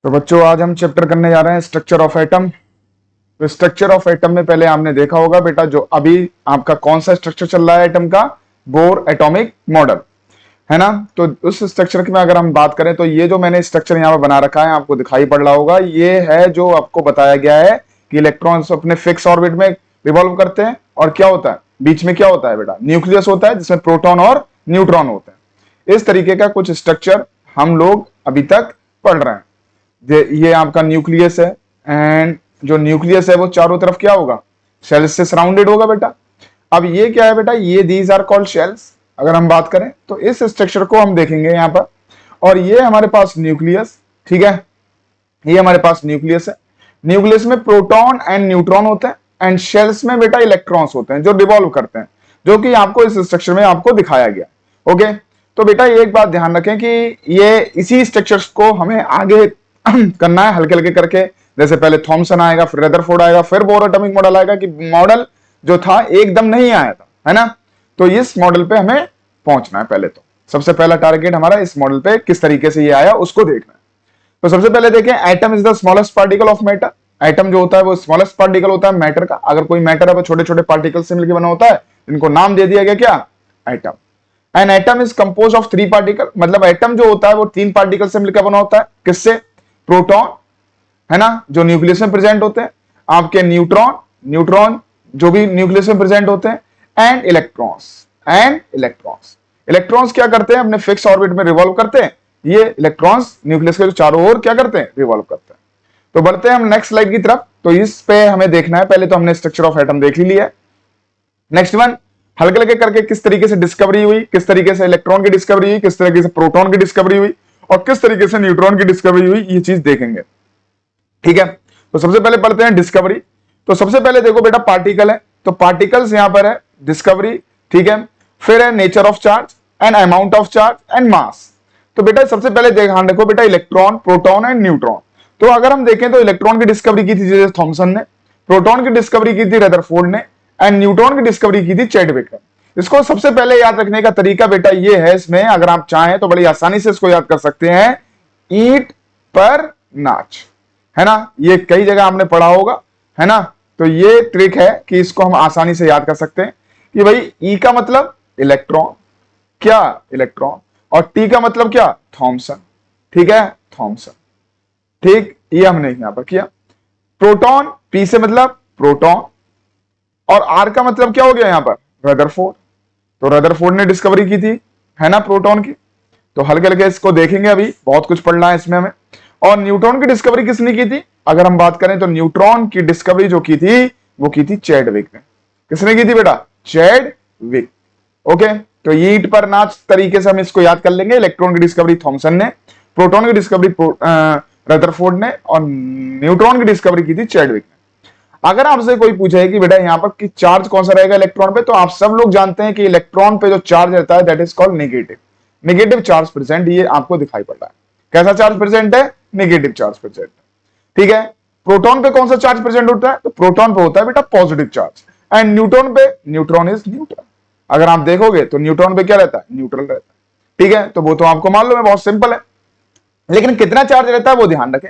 तो बच्चों आज हम चैप्टर करने जा रहे हैं स्ट्रक्चर ऑफ एटम। तो स्ट्रक्चर ऑफ एटम में पहले आपने देखा होगा बेटा, जो अभी आपका कौन सा स्ट्रक्चर चल रहा है एटम का, बोर एटॉमिक मॉडल, है ना। तो उस स्ट्रक्चर की में अगर हम बात करें तो ये जो मैंने स्ट्रक्चर यहाँ पर बना रखा है आपको दिखाई पड़ रहा होगा, ये है जो आपको बताया गया है कि इलेक्ट्रॉन्स अपने फिक्स ऑर्बिट में रिवॉल्व करते हैं और क्या होता है बीच में, क्या होता है बेटा, न्यूक्लियस होता है जिसमें प्रोटॉन और न्यूट्रॉन होते हैं। इस तरीके का कुछ स्ट्रक्चर हम लोग अभी तक पढ़ रहे हैं। ये आपका न्यूक्लियस है एंड जो न्यूक्लियस है वो चारों तरफ क्या होगा, शेल्स से सराउंडेड होगा बेटा। अब ये क्या है बेटा, ये दीज आर कॉल्ड शेल्स। अगर हम बात करें तो इस स्ट्रक्चर को हम देखेंगे यहां पर, और ये हमारे पास न्यूक्लियस, ठीक है, ये हमारे पास न्यूक्लियस है। न्यूक्लियस में प्रोटॉन एंड न्यूट्रॉन होते हैं एंड शेल्स में बेटा इलेक्ट्रॉन्स होते हैं जो रिवॉल्व करते हैं, जो कि आपको इस स्ट्रक्चर में आपको दिखाया गया। ओके, तो बेटा ये एक बात ध्यान रखें कि ये इसी स्ट्रक्चर्स को हमें आगे करना है हल्के हल्के करके। जैसे पहले थॉमसन आएगा, फिर रदरफोर्ड आएगा, फिर बोर एटॉमिक मॉडल आएगा, कि मॉडल जो था एकदम नहीं आया था, है ना। तो इस मॉडल पे हमें पहुंचना है। पहले तो सबसे पहला टारगेट हमारा इस मॉडल पे किस तरीके से ये आया उसको देखना है। तो सबसे पहले देखें, atom is the smallest particle of matter. Atom जो होता है वो स्मॉलेस्ट पार्टिकल होता है मैटर का। अगर कोई मैटर है वो छोटे छोटे पार्टिकल से मिलकर बना होता है, इनको नाम दे दिया गया क्या, atom. An atom is compose of 3 particle, मतलब एटम जो होता है वो 3 पार्टिकल से मिलकर बना होता है। किससे, प्रोटॉन, है ना, जो न्यूक्लियस में प्रेजेंट होते हैं, आपके न्यूट्रॉन, न्यूट्रॉन जो भी न्यूक्लियस में प्रेजेंट होते हैं, एंड इलेक्ट्रॉन्स। इलेक्ट्रॉन्स क्या करते हैं, अपने फिक्स ऑर्बिट में रिवॉल्व करते हैं। ये इलेक्ट्रॉन्स न्यूक्लियस के जो चारों ओर क्या करते हैं, रिवॉल्व करते हैं। तो बढ़ते हैं हम नेक्स्ट स्लाइड की तरफ। तो इस पे हमें देखना है, पहले तो हमने स्ट्रक्चर ऑफ एटम देख ही लिया है। नेक्स्ट वन, हल्के हल्के करके किस तरीके से डिस्कवरी हुई, किस तरीके से इलेक्ट्रॉन की डिस्कवरी हुई, किस तरीके से प्रोटॉन की डिस्कवरी हुई और किस तरीके से न्यूट्रॉन की डिस्कवरी हुई, ये चीज देखेंगे, ठीक है। तो सबसे पहले पढ़ते हैं डिस्कवरी। तो सबसे पहले देखो बेटा, पार्टिकल है, तो पार्टिकल्स यहां पर है, डिस्कवरी, ठीक है। फिर है nature of charge and amount of charge and मास। तो बेटा सबसे पहले ध्यान रखो बेटा, इलेक्ट्रॉन, प्रोटॉन एंड न्यूट्रॉन। तो अगर हम देखें तो इलेक्ट्रॉन की डिस्कवरी की थी थॉमसन ने, प्रोटॉन की डिस्कवरी की थी रदरफोर्ड ने, एंड न्यूट्रॉन की डिस्कवरी की थी चैडविक ने। इसको सबसे पहले याद रखने का तरीका बेटा ये है, इसमें अगर आप चाहें तो बड़ी आसानी से इसको याद कर सकते हैं, ईट पर नाच, है ना। ये कई जगह आपने पढ़ा होगा, है ना। तो ये ट्रिक है कि इसको हम आसानी से याद कर सकते हैं कि भाई ई का मतलब इलेक्ट्रॉन, क्या, इलेक्ट्रॉन, और टी का मतलब क्या, थॉमसन, ठीक है, थॉमसन, ठीक। ये हमने यहां पर किया। प्रोटॉन, पी से मतलब प्रोटॉन, और आर का मतलब क्या हो गया यहां पर, रदरफोर्ड। तो रदरफोर्ड ने डिस्कवरी की थी, है ना, प्रोटॉन की। तो हल्के हल्के इसको देखेंगे, अभी बहुत कुछ पढ़ना है इसमें हमें। और न्यूट्रॉन की डिस्कवरी किसने की थी, अगर हम बात करें तो न्यूट्रॉन की डिस्कवरी जो की थी वो की थी चैडविक ने। किसने की थी बेटा, चैडविक। ओके, तो ईट पर नाच तरीके से हम इसको याद कर लेंगे। इलेक्ट्रॉन की डिस्कवरी थॉमसन ने, प्रोटॉन की डिस्कवरी रदरफोर्ड ने, और न्यूट्रॉन की डिस्कवरी की थी चैडविक ने। अगर आपसे कोई पूछे कि बेटा यहाँ पर कि चार्ज कौन सा रहेगा इलेक्ट्रॉन पे, तो आप सब लोग जानते हैं कि इलेक्ट्रॉन पे जो चार्ज रहता है that is called negative. Negative charge present, ये आपको दिखाई पड़ रहा है। कैसा चार्ज प्रेजेंट है, नेगेटिव चार्ज प्रेजेंट, ठीक है। प्रोटॉन पे कौन सा चार्ज प्रेजेंट होता है, तो प्रोटॉन पे होता है बेटा पॉजिटिव चार्ज, एंड न्यूट्रॉन पे, न्यूट्रॉन इज न्यूट्रल। अगर आप देखोगे तो न्यूट्रॉन पे क्या रहता है, न्यूट्रल रहता है, ठीक है। तो वो तो आपको मालूम है, बहुत सिंपल है। लेकिन कितना चार्ज रहता है वो ध्यान रखें।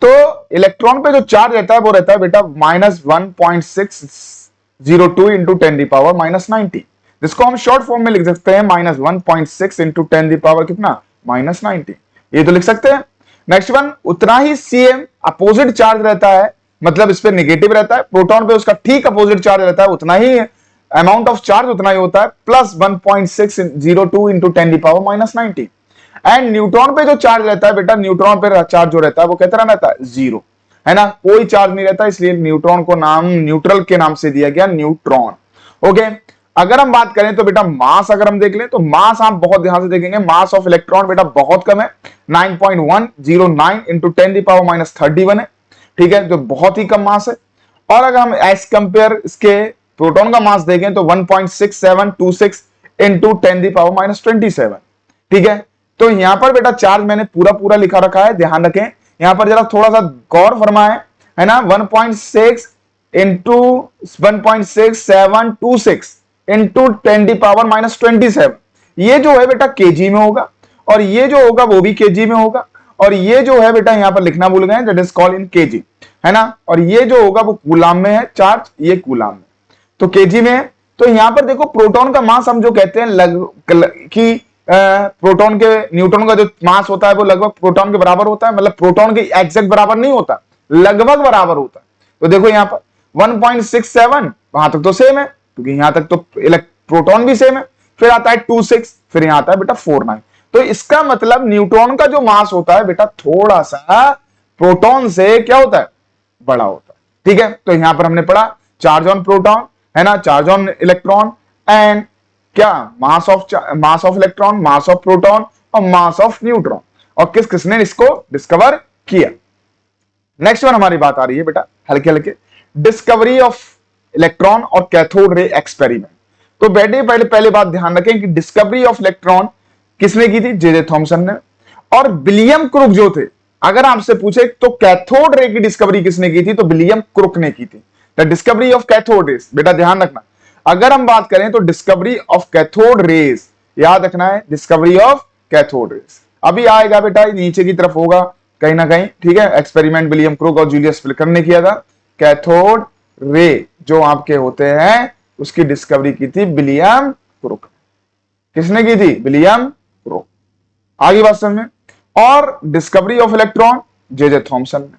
तो इलेक्ट्रॉन पे जो चार्ज रहता है वो रहता है बेटा -1.602 इंटू 10⁻⁻90, जिसको हम शॉर्ट फॉर्म में लिख सकते हैं -1.6 इंटू 10⁻, कितना, -90। ये तो लिख सकते हैं। नेक्स्ट वन, उतना ही सीएम अपोजिट चार्ज रहता है, मतलब इस पे नेगेटिव रहता है। प्रोटॉन पे उसका ठीक अपोजिट चार्ज रहता है, उतना ही अमाउंट ऑफ चार्ज उतना ही होता है, +1.602 इंटू 10⁻⁻90। एंड न्यूट्रॉन पे जो चार्ज रहता है बेटा, न्यूट्रॉन पे चार्ज जो रहता है वो कितना रहता है, 0, है ना, कोई चार्ज नहीं रहता। इसलिए न्यूट्रॉन को नाम न्यूट्रल के नाम से दिया गया, न्यूट्रॉन। ओके, अगर हम बात करें तो बेटा मास, अगर हम देख लें तो मास आप बहुत ध्यान से देखेंगे, मास ऑफ इलेक्ट्रॉन बेटा बहुत कम है, 9.109 इंटू 10⁻31 है, ठीक है, जो बहुत ही कम मास है। और अगर हम एज कंपेयर इसके प्रोटॉन का मास देखें तो 1.6726 इंटू 10⁻27, ठीक है। तो यहां पर बेटा चार्ज मैंने पूरा पूरा लिखा रखा है, ध्यान रखें। यहां पर जरा थोड़ा सा गौर फरमाएं, है ना, 1.6 इंटू 1.6726 इंटू 10⁻⁻27, ये जो है बेटा केजी में होगा, और ये जो होगा वो भी केजी में होगा, और ये जो है बेटा यहाँ पर लिखना भूल गए, that is called in KG, है ना। और ये जो होगा वो कूलाम में है चार्ज, ये कूलाम में, तो केजी में है। तो यहाँ पर देखो प्रोटॉन का मास हम जो कहते हैं कि प्रोटॉन के न्यूट्रॉन का जो मास होता है वो लगभग प्रोटॉन के बराबर होता है, मतलब प्रोटॉन के एग्जैक्ट बराबर नहीं होता, लगभग बराबर होता है। तो देखो यहाँ पर 1.67, वहां तक तो सेम है क्योंकि यहां तक तो प्रोटॉन भी सेम है, फिर आता है 26, फिर यहां आता है बेटा 49। तो इसका मतलब न्यूट्रॉन का जो मास होता है बेटा थोड़ा सा प्रोटॉन से क्या होता है, बड़ा होता है, ठीक है। तो यहां पर हमने पढ़ा चार्ज ऑन प्रोटॉन, है ना, चार्ज ऑन इलेक्ट्रॉन एंड क्या, मास of electron, mass of proton और मास ऑफ न्यूट्रॉन, और किस किसने इसको डिस्कवर किया। नेक्स्ट वन हमारी बात आ रही है बेटा हल्के हल्के, डिस्कवरी ऑफ इलेक्ट्रॉन और कैथोड रे एक्सपेरिमेंट। तो बेटे पहले बात ध्यान रखें कि डिस्कवरी ऑफ इलेक्ट्रॉन किसने की थी, जे थॉमसन ने, और विलियम क्रुक जो थे, अगर आपसे पूछे तो कैथोड रे की डिस्कवरी किसने की थी, तो विलियम क्रुक ने की थी। The discovery of cathode rays, बेटा ध्यान रखना, अगर हम बात करें तो डिस्कवरी ऑफ कैथोड रेस, याद रखना है डिस्कवरी ऑफ कैथोड रेस। अभी आएगा बेटा नीचे की तरफ होगा कहीं ना कहीं, ठीक है। एक्सपेरिमेंट विलियम क्रुक और जूलियस फिल्कर ने किया था। कैथोड रे जो आपके होते हैं उसकी डिस्कवरी की थी विलियम क्रुक। किसने की थी, विलियम क्रुक। आगे बात समझ में। और discovery of electron J Thomson ने।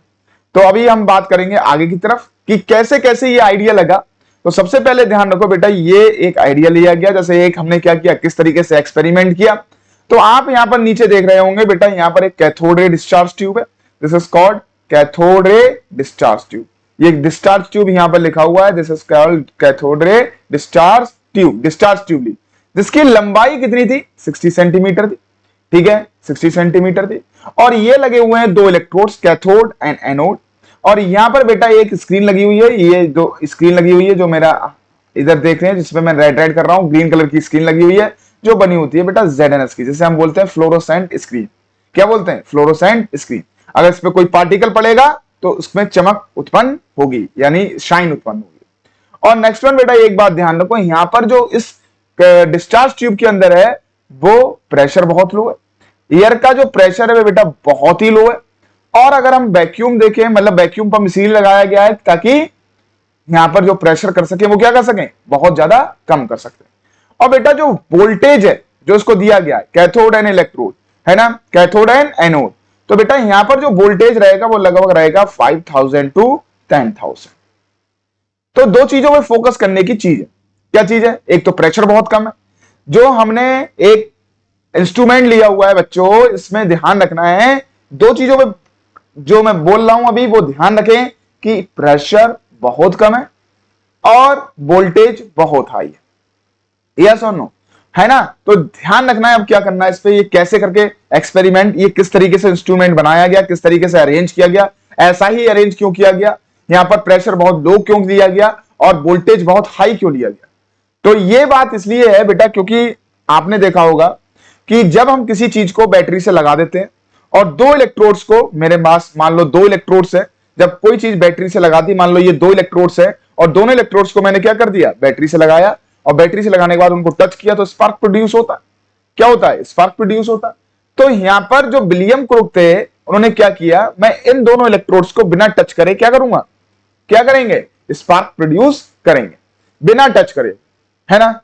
तो अभी हम बात करेंगे आगे की तरफ कि कैसे कैसे ये आइडिया लगा। तो सबसे पहले ध्यान रखो बेटा, ये एक आइडिया लिया गया, जैसे एक हमने क्या किया, किस तरीके से एक्सपेरिमेंट किया। तो आप यहां पर नीचे देख रहे होंगे बेटा, यहां पर एक कैथोड रे डिस्चार्ज ट्यूब है, this is called cathode ray discharge tube. ये डिस्चार्ज ट्यूब यहां पर लिखा हुआ है, this is called cathode ray discharge tube ली, जिसकी लंबाई कितनी थी, 60 सेंटीमीटर थी, ठीक है, 60 सेंटीमीटर थी। और ये लगे हुए हैं दो इलेक्ट्रोड्स, कैथोड एंड एनोड। और यहां पर बेटा एक स्क्रीन लगी हुई है, ये जो स्क्रीन लगी हुई है जो मेरा इधर देख रहे हैं, जिसपे मैं रेड कर रहा हूं, ग्रीन कलर की स्क्रीन लगी हुई है, जो बनी होती है बेटा ZNS की, जिसे हम बोलते हैं फ्लोरोसेंट स्क्रीन। क्या बोलते हैं, फ्लोरोसेंट स्क्रीन। अगर इस पे कोई पार्टिकल पड़ेगा तो उसमें चमक उत्पन्न होगी, यानी शाइन उत्पन्न होगी। और नेक्स्ट वन बेटा एक बात ध्यान रखो, यहां पर जो इस डिस्चार्ज ट्यूब के अंदर है वो प्रेशर बहुत लो है, एयर का जो प्रेशर है बेटा बहुत ही लो है। और अगर हम वैक्यूम देखें, मतलब वैक्यूम पंप इसलिए लगाया गया है ताकि यहां पर जो प्रेशर कर सके वो क्या कर सके, बहुत ज्यादा कम कर सकते हैं। और बेटा जो वोल्टेज है जो इसको दिया गया है, कैथोड एंड इलेक्ट्रोड, है ना, कैथोड एंड एनोड, तो बेटा यहां पर जो वोल्टेज रहेगा वो लगभग रहेगा 5000 टू 10,000। तो दो चीजों में फोकस करने की चीज है। क्या चीज है, एक तो प्रेशर बहुत कम है। जो हमने एक इंस्ट्रूमेंट लिया हुआ है बच्चों, इसमें ध्यान रखना है दो चीजों में, जो मैं बोल रहा हूं अभी वो ध्यान रखें कि प्रेशर बहुत कम है और वोल्टेज बहुत हाई है। यस और नो, है ना। तो ध्यान रखना है अब क्या करना है इस पे, ये कैसे करके एक्सपेरिमेंट, ये किस तरीके से इंस्ट्रूमेंट बनाया गया, किस तरीके से अरेंज किया गया, ऐसा ही अरेंज क्यों किया गया, यहां पर प्रेशर बहुत लो क्यों दिया गया और वोल्टेज बहुत हाई क्यों लिया गया। तो ये बात इसलिए है बेटा क्योंकि आपने देखा होगा कि जब हम किसी चीज को बैटरी से लगा देते हैं और दो इलेक्ट्रोड्स को, मेरे पास मान लो दो इलेक्ट्रोड्स है, जब कोई चीज बैटरी से लगा दी, मान लो ये दो इलेक्ट्रोड्स है और दोनों इलेक्ट्रोड्स को मैंने क्या कर दिया, बैटरी से लगाया, और बैटरी से लगाने के बाद उनको टच किया तो स्पार्क प्रोड्यूस होता है। क्या होता है, स्पार्क प्रोड्यूस होता है। तो यहां पर जो विलियम क्रुक थे उन्होंने क्या किया, मैं इन दोनों इलेक्ट्रोड्स को बिना टच करे क्या करूंगा, क्या करेंगे, स्पार्क प्रोड्यूस करेंगे बिना टच करे, है ना।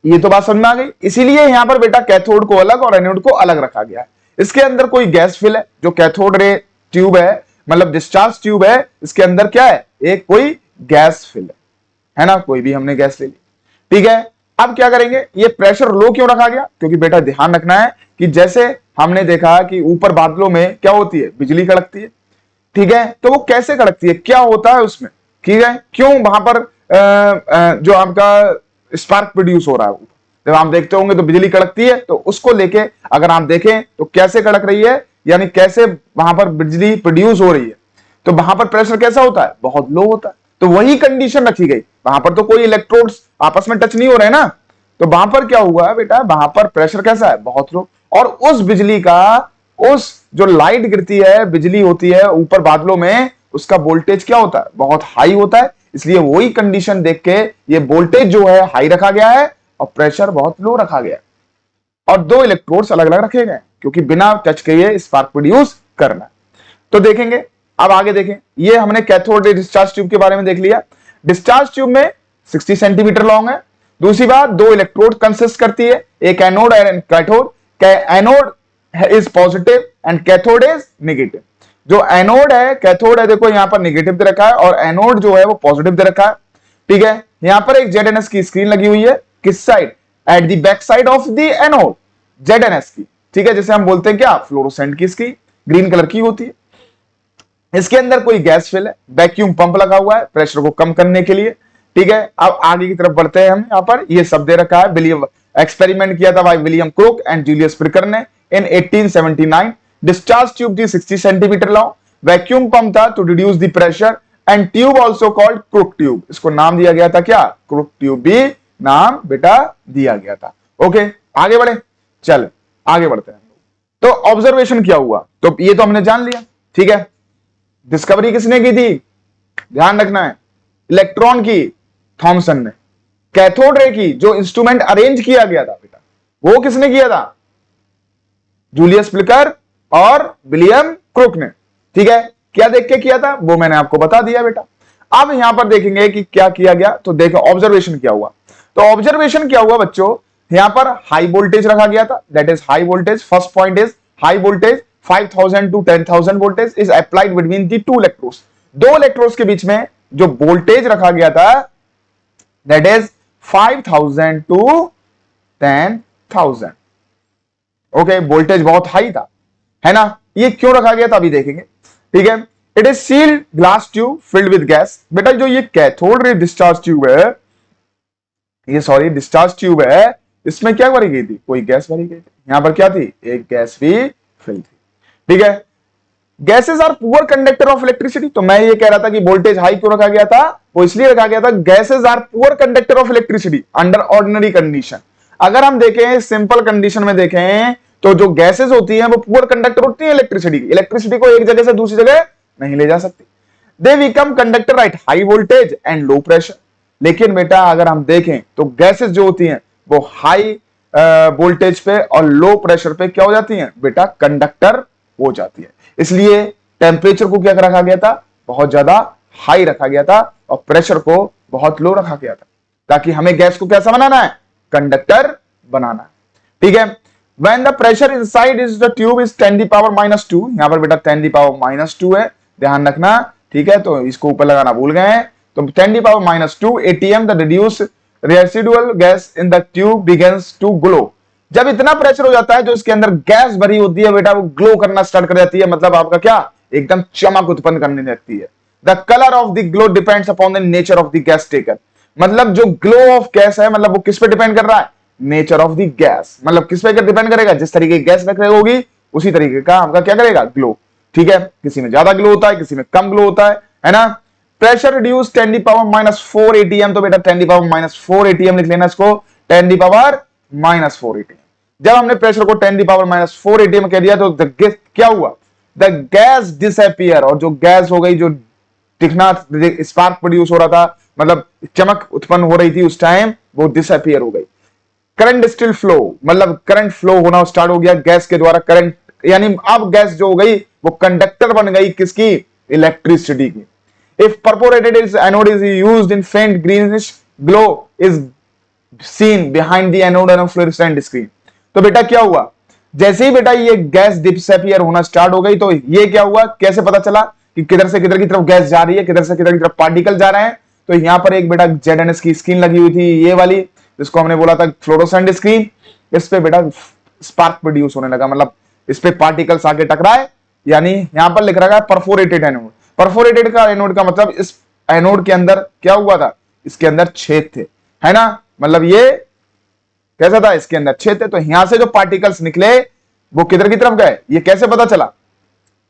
ये तो बात समझ में आ गई। इसीलिए यहां पर बेटा कैथोड को अलग और एनोड को अलग रखा गया है। इसके अंदर कोई गैस फिल है, जो कैथोड रे ट्यूब है, मतलब डिस्चार्ज ट्यूब है, इसके अंदर क्या है, एक कोई गैस फिल है ना, कोई भी हमने गैस ले ली, ठीक है। अब क्या करेंगे, ये प्रेशर लो क्यों रखा गया, क्योंकि बेटा ध्यान रखना है कि जैसे हमने देखा कि ऊपर बादलों में क्या होती है, बिजली कड़कती है, ठीक है। तो वो कैसे कड़कती है, क्या होता है उसमें, ठीक है, क्यों वहां पर जो आपका स्पार्क प्रोड्यूस हो रहा है, जब आप देखते होंगे तो बिजली कड़कती है, तो उसको लेके अगर आप देखें तो कैसे कड़क रही है, यानी कैसे वहां पर बिजली प्रोड्यूस हो रही है, तो वहां पर प्रेशर कैसा होता है, बहुत लो होता है। तो वही कंडीशन रखी गई, वहां पर तो कोई इलेक्ट्रोड्स आपस में टच नहीं हो रहे ना, तो वहां पर क्या हुआ है बेटा, वहां पर प्रेशर कैसा है, बहुत लो। और उस बिजली का, उस जो लाइट गिरती है, बिजली होती है ऊपर बादलों में, उसका वोल्टेज क्या होता है, बहुत हाई होता है। इसलिए वही कंडीशन देख के ये वोल्टेज जो है हाई रखा गया है और प्रेशर बहुत लो रखा गया है। और दो इलेक्ट्रोड्स अलग अलग रखे गए क्योंकि बिना टच किए स्पार्क प्रोड्यूस करना है। तो देखेंगे, अब आगे देखें, ये हमने कैथोड रे डिस्चार्ज ट्यूब के बारे में देख लिया। डिस्चार्ज ट्यूब में 60 सेंटीमीटर लॉन्ग है। दूसरी बात, दो इलेक्ट्रोड कंसिस्ट करती है, एक anode and cathode. Anode is positive and cathode is negative. जो एनोड है, कैथोड है, देखो यहां पर नेगेटिव दे रखा है और एनोड जो है वो पॉजिटिव दे रखा है। ठीक है, यहां पर एक ZNS की स्क्रीन लगी हुई है, किस side? At the back side of the anode, ZNS की। ठीक है, जैसे हम बोलते हैं क्या, फ्लोरोसेंट की स्क्रीन ग्रीन कलर की होती है। इसके अंदर कोई गैस फिल है, वैक्यूम पंप लगा हुआ है प्रेशर को कम करने के लिए। ठीक है, अब आगे की तरफ बढ़ते हैं हम। यहां पर ये सब दे रखा है, विलियम एक्सपेरिमेंट किया था by William Crook and Julius Plucker ने इन 1879। डिस्चार्ज ट्यूब थी 60 सेंटीमीटर लॉन्ग, वैक्यूम पंप था to reduce the pressure and tube also called Crook tube. इसको नाम दिया गया था क्या, क्रुक ट्यूब भी नाम बेटा दिया गया था। ओके, आगे बढ़े, चल आगे बढ़ते हैं। तो ऑब्जर्वेशन क्या हुआ, तो ये तो हमने जान लिया। ठीक है, डिस्कवरी किसने की थी, ध्यान रखना है, इलेक्ट्रॉन की थॉमसन ने। कैथोड रे की जो इंस्ट्रूमेंट अरेंज किया गया था बेटा, वो किसने किया था, जूलियस प्रिकर और विलियम क्रुक ने। ठीक है, क्या देख के किया था वो मैंने आपको बता दिया बेटा। अब यहां पर देखेंगे कि क्या किया गया, तो देखो ऑब्जर्वेशन क्या हुआ। तो ऑब्जर्वेशन क्या हुआ बच्चों, यहां पर हाई वोल्टेज रखा गया था, that is high voltage. First point is high voltage 5000 to 10000 voltage is applied between the two electrodes. दो इलेक्ट्रोड्स के बीच में जो वोल्टेज रखा गया था that is 5000 to 10000। Okay, voltage बहुत हाई था, है ना। ये क्यों रखा गया था अभी देखेंगे। ठीक है, it is sealed glass tube filled with gas. बेटा जो ये कैथोड रे डिस्चार्ज ट्यूब है, ये सॉरी डिस्चार्ज ट्यूब है, इसमें क्या भरी गई थी, कोई गैस भरी गई थी। यहां पर क्या थी, एक गैस भी फिल थी। ठीक है, gases are poor conductor of electricity. तो मैं ये कह रहा था कि वोल्टेज हाई क्यों रखा गया था, वो इसलिए रखा गया था, gases are poor conductor of electricity under ordinary condition. अगर हम देखें सिंपल कंडीशन में देखें तो जो गैसेस होती हैं वो पुअर कंडक्टर होती है इलेक्ट्रिसिटी की। इलेक्ट्रिसिटी को एक जगह से दूसरी जगह नहीं ले जा सकती। They become conductor at high voltage and low pressure. लेकिन बेटा अगर हम देखें तो गैसेस जो होती हैं वो हाई वोल्टेज पे और लो प्रेशर पे क्या हो जाती हैं बेटा, कंडक्टर हो जाती है। इसलिए टेम्परेचर को क्या रखा गया था, बहुत ज्यादा हाई रखा गया था और प्रेशर को बहुत लो रखा गया था, ताकि हमें गैस को कैसा बनाना है, कंडक्टर बनाना है। ठीक है, when the pressure inside is the tube is 10 the power minus 2, यहां पर बेटा 10 the power minus 2 है, ध्यान रखना। ठीक है, तो इसको ऊपर लगाना भूल गए हैं। तो 10 the power minus 2 atm the reduced residual gas in the tube begins to glow। जब इतना प्रेशर हो जाता है जो इसके अंदर गैस भरी होती है बेटा, वो ग्लो करना स्टार्ट कर जाती है, मतलब आपका क्या, एकदम चमक उत्पन्न करने लगती है। The colour of the glow depends upon the nature of the gas taken. मतलब जो ग्लो ऑफ गैस है, मतलब वो किस पे डिपेंड कर रहा है, नेचर ऑफ द गैस। मतलब किस पे डिपेंड करेगा, जिस तरीके की गैस रख रही होगी उसी तरीके का आपका क्या करेगा, ग्लो। ठीक है, किसी में ज्यादा ग्लो होता है, किसी में कम ग्लो होता है ना। Pressure reduce 10 the power minus 4 atm, तो बेटा 10 the power minus 4 atm लिख लेना इसको, 10 the power minus 4 atm। जब हमने प्रेशर को 10 the power minus 4 atm कह दिया तो क्या हुआ, द गैस डिसअपियर। और जो गैस हो गई, जो दिखना स्पार्क प्रोड्यूस हो रहा था, मतलब चमक उत्पन्न हो रही थी उस टाइम, वो डिसअपियर हो गई। करंट स्टिल फ्लो, मतलब करंट फ्लो होना स्टार्ट हो गया गैस के द्वारा, करंट यानी अब गैस जो हो गई वो कंडक्टर बन गई, किसकी, इलेक्ट्रिसिटी की। If perforated its anode is used in faint greenish glow is seen behind the anode on a fluorescent screen। तो बेटा क्या हुआ, जैसे ही बेटा ये गैस डिसअपियर होना स्टार्ट हो गई, तो ये क्या हुआ, कैसे पता चला कि किधर से किधर की तरफ गैस जा रही है, किधर से किधर की तरफ पार्टिकल जा रहे हैं। तो यहां पर एक बेटा ZNS की स्क्रीन लगी हुई थी, ये वाली, जिसको हमने बोला था फ्लोरोसेंट स्क्रीन। इस पे बेटा स्पार्क प्रोड्यूस होने लगा, मतलब इस पे पार्टिकल्स आके टकराए, यानी यहां पर लिख रखा है परफोरेटेड एनोड। परफोरेटेड का एनोड का मतलब इस एनोड के अंदर क्या हुआ था, इसके अंदर छेद थे, है ना। मतलब ये कैसा था, इसके अंदर छेद थे। तो यहां से जो पार्टिकल्स निकले वो किधर की तरफ गए, ये कैसे पता चला,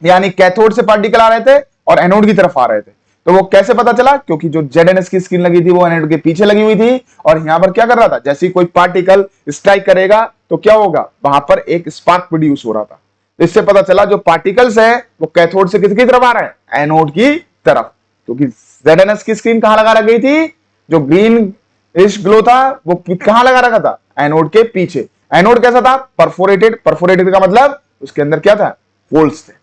यानी कैथोड से पार्टिकल आ रहे थे और एनोड की तरफ आ रहे थे। तो वो कैसे पता चला, क्योंकि जो ZNS की स्क्रीन लगी थी वो एनोड के पीछे लगी हुई थी, और यहां पर क्या कर रहा था, जैसे ही कोई पार्टिकल स्ट्राइक करेगा तो क्या होगा, वहां पर एक स्पार्क प्रोड्यूस हो रहा था। इससे पता चला जो पार्टिकल्स है वो कैथोड से किसकी तरफ आ रहे हैं, एनोड की तरफ। क्योंकि ZNS की स्क्रीन कहां लगा रखी थी, जो ग्रीन इश ग्लो था वो कहां लगा रखा था, एनोड के पीछे। एनोड कैसा था, परफोरेटेड। परफोरेटेड का मतलब उसके अंदर क्या था, होल्स थे।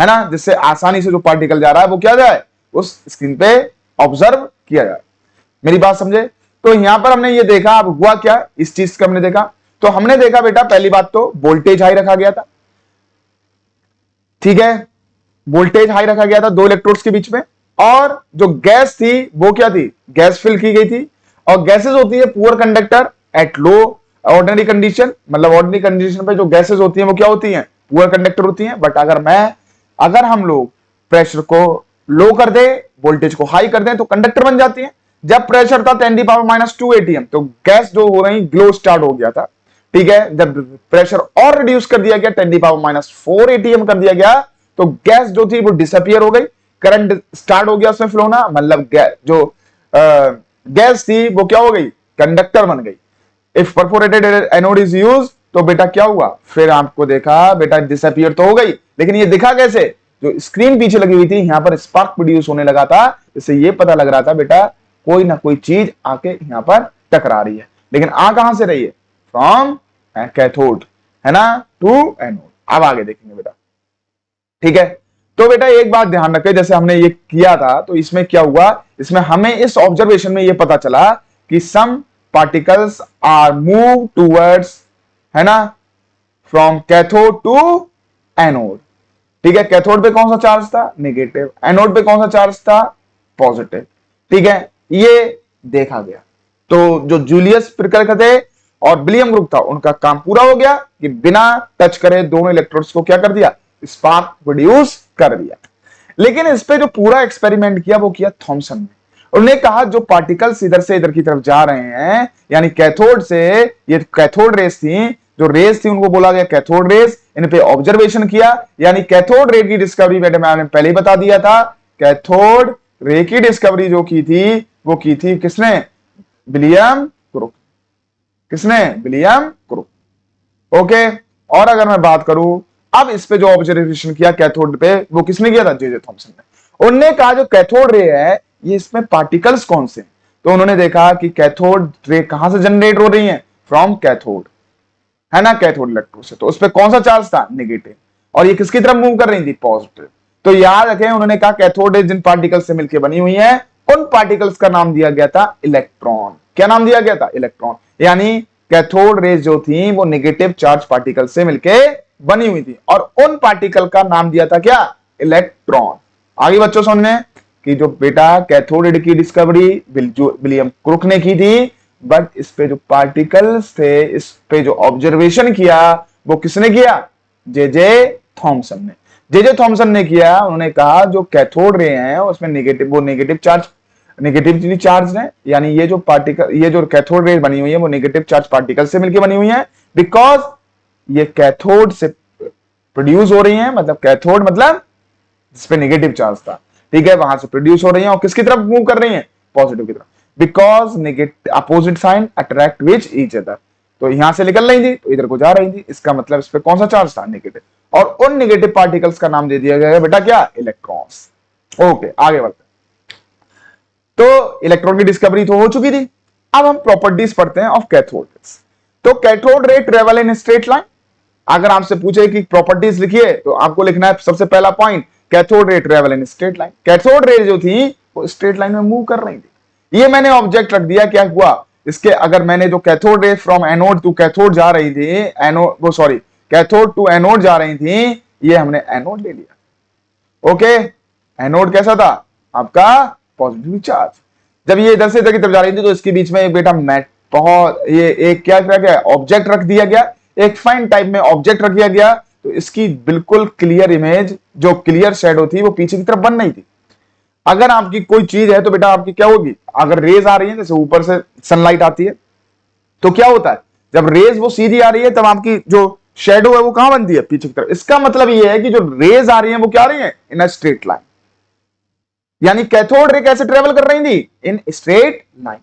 है ना, जिससे आसानी से जो पार्टिकल जा रहा है वो क्या जाए, उस स्क्रीन पे ऑब्जर्व किया जाए। मेरी बात समझे? तो यहां पर हमने ये देखा, अब हुआ क्या इस चीज का हमने देखा, तो हमने देखा बेटा पहली बात तो वोल्टेज हाई रखा गया था, ठीक है, वोल्टेज हाई रखा गया था दो इलेक्ट्रोड्स के बीच में, और जो गैस थी वो क्या थी, गैस फिल की गई थी। और गैसेस होती है poor conductor at low ordinary condition, मतलब ऑर्डिनरी कंडीशन पे जो गैसेस होती हैं वो क्या होती हैं, पुअर कंडक्टर होती हैं। बट अगर हम लोग प्रेशर को लो कर दे, वोल्टेज को हाई कर दें तो कंडक्टर बन जाती है। जब प्रेशर था 10⁻⁻2 एटीएम तो गैस जो हो रही ग्लो स्टार्ट हो गया था, ठीक है। जब प्रेशर और रिड्यूस कर दिया गया 10⁻⁴ एटीएम कर दिया गया तो गैस जो थी वो डिसअपियर हो गई, करंट स्टार्ट हो गया उसमें फ्लो होना, मतलब जो गैस थी वो क्या हो गई, कंडक्टर बन गई। If perforated anode is use तो बेटा क्या हुआ, फिर आपको देखा बेटा डिसअपियर तो हो गई, लेकिन ये दिखा कैसे, जो स्क्रीन पीछे लगी हुई थी यहां पर स्पार्क प्रोड्यूस होने लगा था, इससे ये पता लग रहा था बेटा कोई ना कोई चीज आके यहां पर टकरा रही है। लेकिन आ कहां से रही है, फ्रॉम कैथोड, है ना, टू एनोड। अब आगे देखेंगे बेटा, ठीक है। तो बेटा एक बात ध्यान रखें, जैसे हमने ये किया था तो इसमें क्या हुआ, इसमें हमें इस ऑब्जर्वेशन में ये पता चला कि some particles are move towards, है ना, फ्रॉम कैथोड टू एनोड, ठीक है। कैथोड पे कौन सा चार्ज था, नेगेटिव, एनोड पे कौन सा चार्ज था, पॉजिटिव, ठीक है। ये देखा गया, तो जो जूलियस प्रिकल थे और विलियम ग्रुप था उनका काम पूरा हो गया कि बिना टच करे दोनों इलेक्ट्रोड्स को क्या कर दिया, स्पार्क प्रोड्यूस कर दिया। लेकिन इस पे जो पूरा एक्सपेरिमेंट किया वो किया थॉमसन ने। उन्होंने कहा जो पार्टिकल्स इधर से इधर की तरफ जा रहे हैं, यानी कैथोड से, ये कैथोड रेस थी, जो रेस थी उनको बोला गया कैथोड रेस, इन पे ऑब्जर्वेशन किया, यानी कैथोड रे की डिस्कवरी बेटे मैंने पहले ही बता दिया था, कैथोड रे की डिस्कवरी जो की थी वो की थी किसने, विलियम क्रुक, किसने, विलियम क्रुक, ओके। और अगर मैं बात करूं अब इस पे जो ऑब्जर्वेशन किया कैथोड पे वो किसने किया था, जे थॉमसन ने। उन्होंने कहा जो कैथोड रे है ये इसमें पार्टिकल्स कौन से, तो उन्होंने देखा कि कैथोड रे कहां से जनरेट हो रही है, फ्रॉम कैथोड, है ना, कैथोड इलेक्ट्रोड से, तो उस पर कौन सा चार्ज था, नेगेटिव, और ये किसकी तरफ मूव कर रही थी, पॉजिटिव। तो याद रखें उन्होंने कहा कैथोड रे जिन पार्टिकल्स से मिलकर बनी हुई है उन पार्टिकल्स का नाम दिया गया था इलेक्ट्रॉन। क्या नाम दिया गया था, इलेक्ट्रॉन। यानी कैथोड रेज जो थी वो नेगेटिव चार्ज पार्टिकल से मिलकर बनी हुई थी और उन पार्टिकल का नाम दिया था क्या, इलेक्ट्रॉन। आगे बच्चों समझ में कि जो बेटा कैथोड रे की डिस्कवरी विलियम क्रुक ने की थी, बट इस पे जो पार्टिकल्स थे, इस पे जो ऑब्जर्वेशन किया वो किसने किया, जे थॉमसन ने। जे थॉमसन ने किया, उन्होंने कहा जो कैथोड रे हैं उसमें नेगेटिव चार्ज है, यानी ये जो पार्टिकल, ये जो कैथोड रे बनी हुई है वो नेगेटिव चार्ज पार्टिकल से मिलकर बनी हुई है, बिकॉज ये कैथोड से प्रोड्यूस हो रही है, मतलब कैथोड मतलब जिसपे नेगेटिव चार्ज था, ठीक है, वहां से प्रोड्यूस हो रही है और किसकी तरफ मूव कर रही है, पॉजिटिव की तरफ, because negative opposite sign attract which each other. तो यहां से निकल रही थी तो इधर को जा रही थी, इसका मतलब इस पे कौन सा चार्ज था, नेगेटिव, और उन नेगेटिव पार्टिकल्स का नाम दे दिया गया बेटा क्या, इलेक्ट्रॉन्स। ओके आगे बढ़ते हैं। तो इलेक्ट्रॉन की डिस्कवरी तो हो चुकी थी, अब हम प्रॉपर्टीज पढ़ते हैं ऑफ कैथोड रेज। तो cathode ray travel in straight line. अगर आपसे पूछे कि प्रॉपर्टीज लिखिए तो आपको लिखना है सबसे पहला point, cathode ray travel in straight line. Cathode ray जो थी वो स्ट्रेट लाइन में मूव कर रही थी। ये मैंने ऑब्जेक्ट रख दिया, क्या हुआ इसके, अगर मैंने जो cathode ray from anode to cathode जा रही थी, कैथोड टू एनोड जा रही थी, ये हमने एनोड ले लिया। ओके, एनोड कैसा था आपका, पॉजिटिव चार्ज। जब ये इधर से इधर की तरफ जा रही थी तो इसके बीच में एक बेटा बहुत ये एक क्या ऑब्जेक्ट रख दिया गया, एक फाइन टाइप में ऑब्जेक्ट रख दिया गया, तो इसकी बिल्कुल क्लियर इमेज, जो क्लियर शेडो थी वो पीछे की तरफ बन रही थी। अगर आपकी कोई चीज है तो बेटा आपकी क्या होगी, अगर रेज आ रही है, जैसे ऊपर से सनलाइट आती है तो क्या होता है, जब रेज वो सीधी आ रही है तब आपकी जो शेडो है वो कहां बनती है, पीछे की तरफ। इसका मतलब ये है कि जो रेज आ रही है वो क्या आ रही है, इन अ स्ट्रेट लाइन। यानी कैथोड रे कैसे ट्रेवल कर रही थी, इन स्ट्रेट लाइन।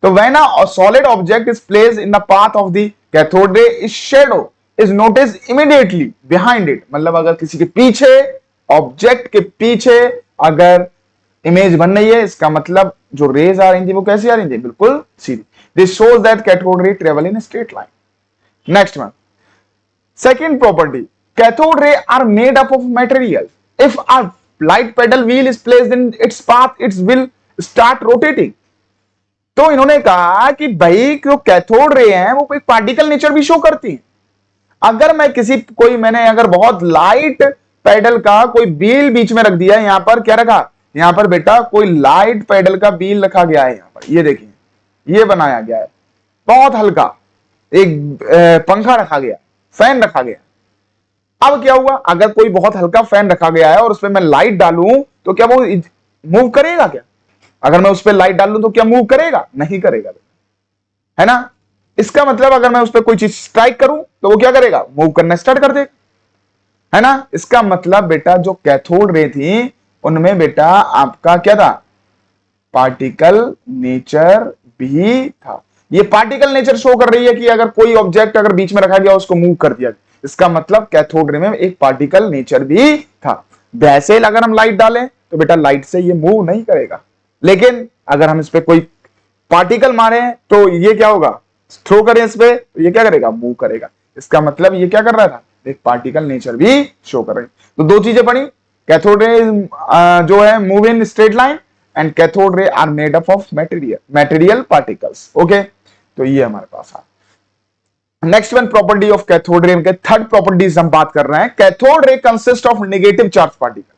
तो when a solid object is placed in the path of the cathode ray, is shadow is notice immediately behind it. मतलब अगर किसी के पीछे, ऑब्जेक्ट के पीछे अगर इमेज बन रही है, इसका मतलब जो रेज आ रही थी वो कैसी आ रही थी, बिल्कुल सीधी। This shows that cathode ray travel in straight line. Next one, second property, cathode ray are made up of material. If a light pedal wheel is placed in its path, it will start rotating. तो इन्होंने कहा कि भाई जो cathode ray हैं वो कोई particle nature भी शो करती है। अगर मैं मैंने अगर बहुत लाइट पैडल का कोई व्हील बीच में रख दिया, यहां पर क्या रखा, यहां पर बेटा कोई लाइट पैडल का व्हील रखा गया है, यहां पर ये देखिए, ये बनाया गया है, बहुत हल्का एक पंखा रखा गया, फैन रखा गया। अब क्या हुआ, अगर कोई बहुत हल्का फैन रखा गया है और उसमें मैं लाइट डालूं तो क्या वो मूव करेगा क्या? अगर मैं उस पर लाइट डाल दूं तो क्या मूव करेगा? नहीं करेगा, है ना। इसका मतलब अगर मैं उस पर कोई चीज स्ट्राइक करूं तो वो क्या करेगा? मूव करना स्टार्ट कर देगा, है ना। इसका मतलब बेटा जो कैथोड रे थी उनमें बेटा आपका क्या था? पार्टिकल नेचर भी था। ये पार्टिकल नेचर शो कर रही है कि अगर कोई ऑब्जेक्ट अगर बीच में रखा गया उसको मूव कर दिया, इसका मतलब कैथोड रे में एक पार्टिकल नेचर भी था। वैसे अगर हम लाइट डालें तो बेटा लाइट से ये मूव नहीं करेगा, लेकिन अगर हम इस पे कोई पार्टिकल मारे तो ये क्या होगा? थ्रो करें इस पे तो ये क्या करेगा? मूव करेगा। इसका मतलब ये क्या कर रहा था? एक पार्टिकल नेचर भी शो कर रही। तो दो चीजें पढ़ी, कैथोड रे जो है move in straight line and cathode ray are made up of material particles. Okay, तो ये हमारे पास है। Next one property of cathode ray के थर्ड प्रॉपर्टीज हम बात कर रहे हैं। Cathode ray consist of negative charge particle.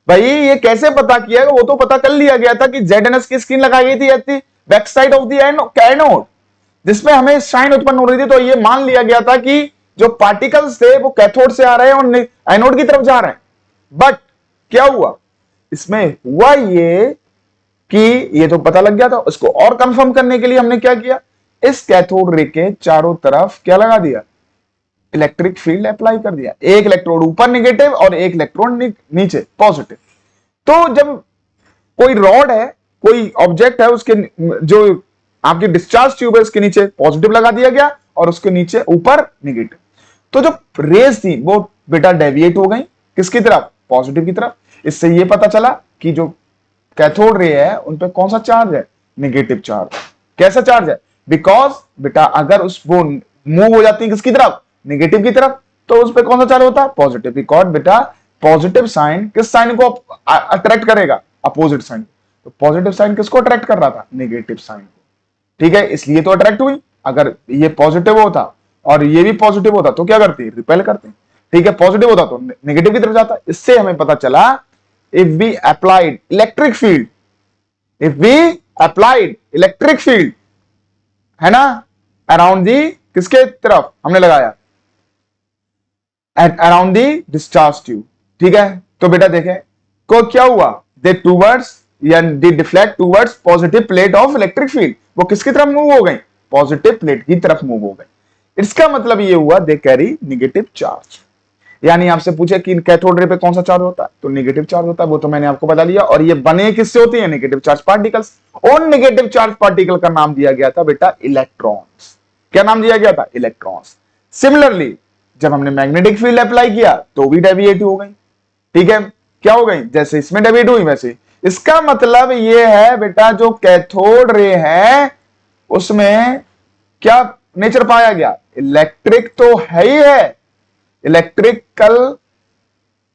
भाई ये कैसे पता किया? वो तो पता कर लिया गया था कि ZNS की स्क्रीन लगाई गई थी at the back side of the anode, जिसमें हमें साइन उत्पन्न हो रही थी। तो ये मान लिया गया था कि जो पार्टिकल्स थे वो कैथोड से आ रहे हैं और एनोड की तरफ जा रहे हैं। बट क्या हुआ इसमें? हुआ ये कि ये तो पता लग गया था, उसको और कंफर्म करने के लिए हमने क्या किया? इस कैथोड रे के चारों तरफ क्या लगा दिया? इलेक्ट्रिक फील्ड अप्लाई कर दिया। एक इलेक्ट्रोड ऊपर नेगेटिव और एक इलेक्ट्रोड नीचे पॉजिटिव। तो जब कोई रॉड है, कोई ऑब्जेक्ट है, उसके जो आपकी डिस्चार्ज ट्यूब है उसके नीचे पॉजिटिव लगा दिया गया और उसके नीचे ऊपर नेगेटिव। तो जो रेज थी वो बेटा डेविएट हो गई किसकी तरफ? पॉजिटिव की तरफ। इससे ये पता चला कि जो कैथोड रे है उन पे कौन सा चार्ज है? Negative charge. कैसा चार्ज है? बिकॉज बेटा अगर उस वो मूव हो जाती है किसकी तरफ? नेगेटिव की तरफ, तो उस पे कौन सा चार्ज होता है? पॉजिटिव। बिकॉज बेटा पॉजिटिव साइन किस साइन को अट्रैक्ट करेगा? Opposite sign. तो पॉजिटिव साइन किसको अट्रैक्ट कर रहा था? नेगेटिव साइन को। ठीक है, इसलिए तो अट्रैक्ट हुई। अगर ये पॉजिटिव होता और ये भी पॉजिटिव होता तो क्या करती? रिपेल करती। ठीक है, पॉजिटिव होता तो नेगेटिव की तरफ जाता। इससे हमें पता चला if we applied electric field, है ना, अराउंड दी किसके तरफ हमने लगाया? Around the discharge tube. ठीक है, तो बेटा देखें को क्या हुआ? दे टूवर्ड्स या they deflect towards positive plate of electric field. वो किसकी तरफ मूव हो गई? पॉजिटिव प्लेट की तरफ मूव हो गई। इसका मतलब ये हुआ दे कैरी नेगेटिव चार्ज। यानी आपसे पूछे कि कैथोड रे पे कौन सा चार्ज होता है? तो नेगेटिव चार्ज होता है। वो तो मैंने आपको बता दिया। और ये बने किससे होती है? Negative charge particles. और नेगेटिव चार्ज पार्टिकल का नाम दिया गया था बेटा इलेक्ट्रॉन्स। क्या नाम दिया गया था? इलेक्ट्रॉन्स। सिमिलरली जब हमने मैग्नेटिक फील्ड अप्लाई किया तो भी डेविएट हो गई। ठीक है, क्या हो गई? जैसे इसमें डेविएट हुई वैसे। इसका मतलब ये है बेटा जो कैथोड रे है उसमें क्या नेचर पाया गया? इलेक्ट्रिक तो है ही है, इलेक्ट्रिकल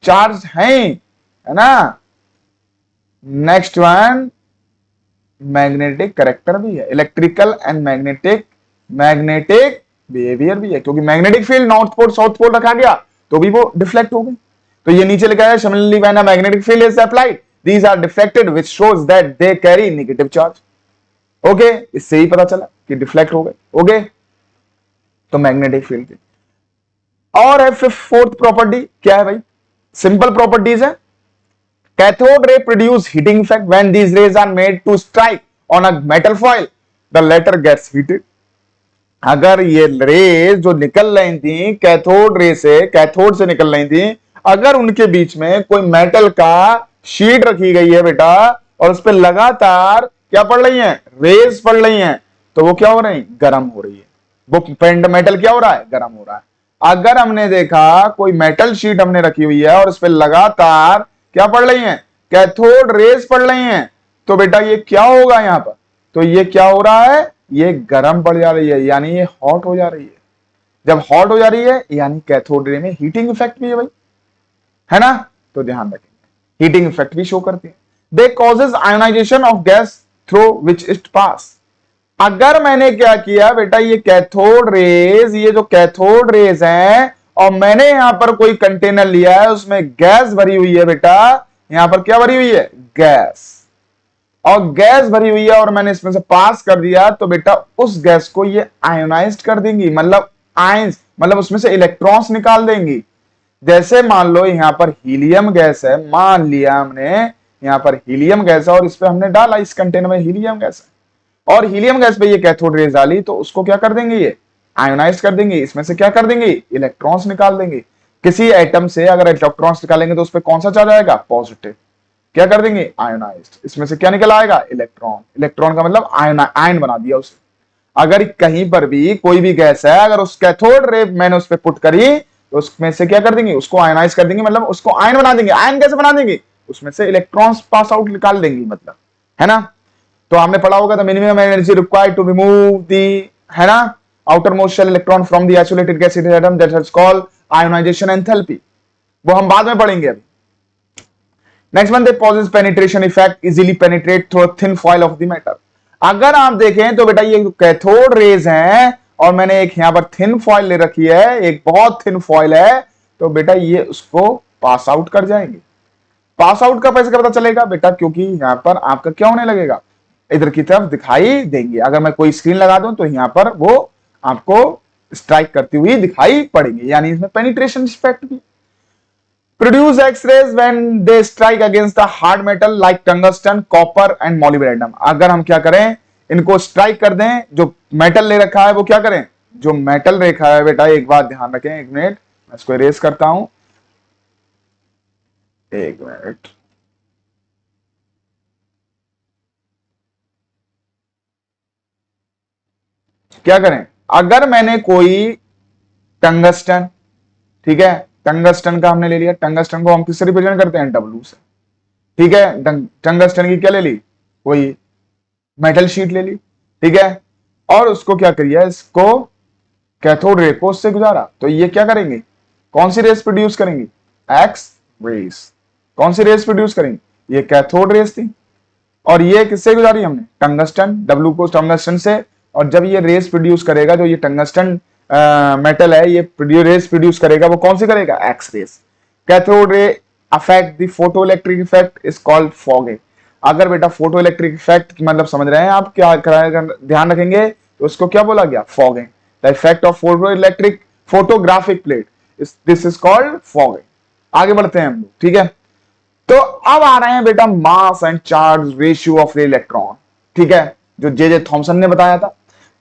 चार्ज है ना। नेक्स्ट वन मैग्नेटिक कैरेक्टर भी है, इलेक्ट्रिकल एंड मैग्नेटिक बिहेवियर भी है, क्योंकि magnetic field north pole south pole रखा गया तो भी वो डिफ्लेक्ट हो गई। तो ये नीचे लिखा है similarly when a magnetic field is applied these are deflected which shows that they carry negative charge। Okay, इससे ही पता चला कि डिफ्लेक्ट हो गए। ओके, तो मैग्नेटिक फील्ड की और है फोर्थ प्रॉपर्टी। क्या है भाई? सिंपल प्रॉपर्टीज है। Cathode ray produce heating effect when these rays are made to strike on a metal foil the latter gets heated। अगर ये रेज जो निकल रही थी कैथोड से निकल रही थी, अगर उनके बीच में कोई मेटल का शीट रखी गई है बेटा और उस पर लगातार क्या पड़ रही है? रेज पड़ रही हैं, तो वो क्या हो रही है? गर्म हो रही है। वो पेंट मेटल क्या हो रहा है? गर्म हो रहा है। अगर हमने देखा कोई मेटल शीट हमने रखी हुई है और उस पर लगातार क्या पड़ रही है? कैथोड रेज पड़ रही हैं, तो बेटा ये क्या होगा यहां पर? तो ये क्या हो रहा है? ये गर्म पड़ जा रही है, यानी ये हॉट हो जा रही है। जब हॉट हो जा रही है यानी कैथोड रे में हीटिंग इफेक्ट भी है भाई, है ना। तो ध्यान रखेंगे हीटिंग इफेक्ट भी शो करती है। They causes ionisation of gas through which it pass. अगर मैंने क्या किया बेटा, ये कैथोड रेज, ये जो कैथोड रेज है, और मैंने यहां पर कोई कंटेनर लिया है, उसमें गैस भरी हुई है बेटा, यहां पर क्या भरी हुई है, गैस, और गैस भरी हुई है और मैंने इसमें से पास कर दिया, तो बेटा उस गैस को ये आयोनाइज्ड कर देंगी, मतलब आयंस, मतलब उसमें से इलेक्ट्रॉन्स निकाल देंगी। जैसे मान लो यहां पर हीलियम गैस है, मान लिया हमने यहां पर हीलियम गैस है और इस पे हमने डाला, इस कंटेनर में हीलियम गैस है, और हीलियम गैस पे ये कैथोड रेज डाली, तो उसको क्या कर देंगे, ये आयोनाइज कर देंगे, इसमें से क्या कर देंगे, इलेक्ट्रॉन्स निकाल देंगे। किसी एटम से अगर इलेक्ट्रॉन्स निकालेंगे तो उस पर कौन सा चार्ज आएगा, पॉजिटिव, क्या कर देंगे, आयोनाइज्ड, इसमें से क्या निकल आएगा, इलेक्ट्रॉन। इलेक्ट्रॉन का मतलब आयन बना दिया उसे। अगर कहीं पर भी कोई भी गैस है, अगर उस कैथोड रे मैंने उस पर पुट करी, तो उसमें से क्या कर देंगे, उसको आयनाइज कर देंगे, मतलब उसको आयन बना देंगे। आयन कैसे बना देंगे, उसमें से इलेक्ट्रॉन्स पास आउट निकाल देंगे, मतलब, है ना। तो हमने पढ़ा होगा the minimum energy required to remove the, है ना, outermost shell electron from the isolated gas atom, that is called ionisation enthalpy. वो हम बाद में पढ़ेंगे अभी। Next one, they possess penetration effect, easily penetrate through thin foil of the metal. अगर आप देखें तो बेटा ये कैथोड रेज हैं और मैंने एक यहां पर थिन फॉइल ले रखी है, एक बहुत थिन फॉइल है, तो बेटा ये उसको पास आउट कर जाएंगे। पास आउट का कैसे पता चलेगा बेटा, क्योंकि यहां पर आपका क्या होने लगेगा, इधर की तरफ दिखाई देंगे। अगर मैं कोई स्क्रीन लगा दूं तो यहां पर वो आपको स्ट्राइक करती हुई दिखाई पड़ेंगे, यानी इसमें पेनिट्रेशन इफेक्ट भी। Produce X-rays when they strike against the hard metal like tungsten, copper and molybdenum। अगर हम क्या करें, इनको स्ट्राइक कर दें, जो मेटल ले रखा है वो क्या करें, जो मेटल रेखा है बेटा, एक बात ध्यान रखें, एक मिनट मैं इसको इरेज करता हूं, एक मिनट, क्या करें, अगर मैंने कोई टंगस्टन, ठीक है, टंगस्टन का हमने ले लिया, टंगस्टन को हम किससे रिप्रेजेंट करते हैं, डब्ल्यू से, ठीक है, टंगस्टन की क्या ले ली, कोई मेटल शीट ले ली, ठीक है, और उसको क्या करिए, इसको कैथोड रे को उससे गुजारा, तो ये क्या करेंगे, कौन सी रेस प्रोड्यूस करेंगी, एक्स रेस। कौन सी रेस प्रोड्यूस करेंगे, ये कैथोड रेस थी, और ये किससे गुजारी हमने, टंगस्टन, डब्ल्यू को टंगस्टन से, और जब ये रेस प्रोड्यूस करेगा, जो ये टंगस्टन मेटल है, ये रेस प्रोड्यूस करेगा, वो कौन सी करेगा, X rays. Cathode ray affect the photoelectric effect is called fogging. अगर बेटा फोटो इलेक्ट्रिक इफेक्ट की मतलब समझ रहे हैं आप, क्या ध्यान रखेंगे, तो उसको क्या बोला गया, fogging. The effect of photo electric photographic plate, this is called fogging. आगे बढ़ते हैं हम लोग, ठीक है। तो अब आ रहे हैं बेटा mass and charge ratio of electron, ठीक है, जो जे थॉमसन ने बताया था,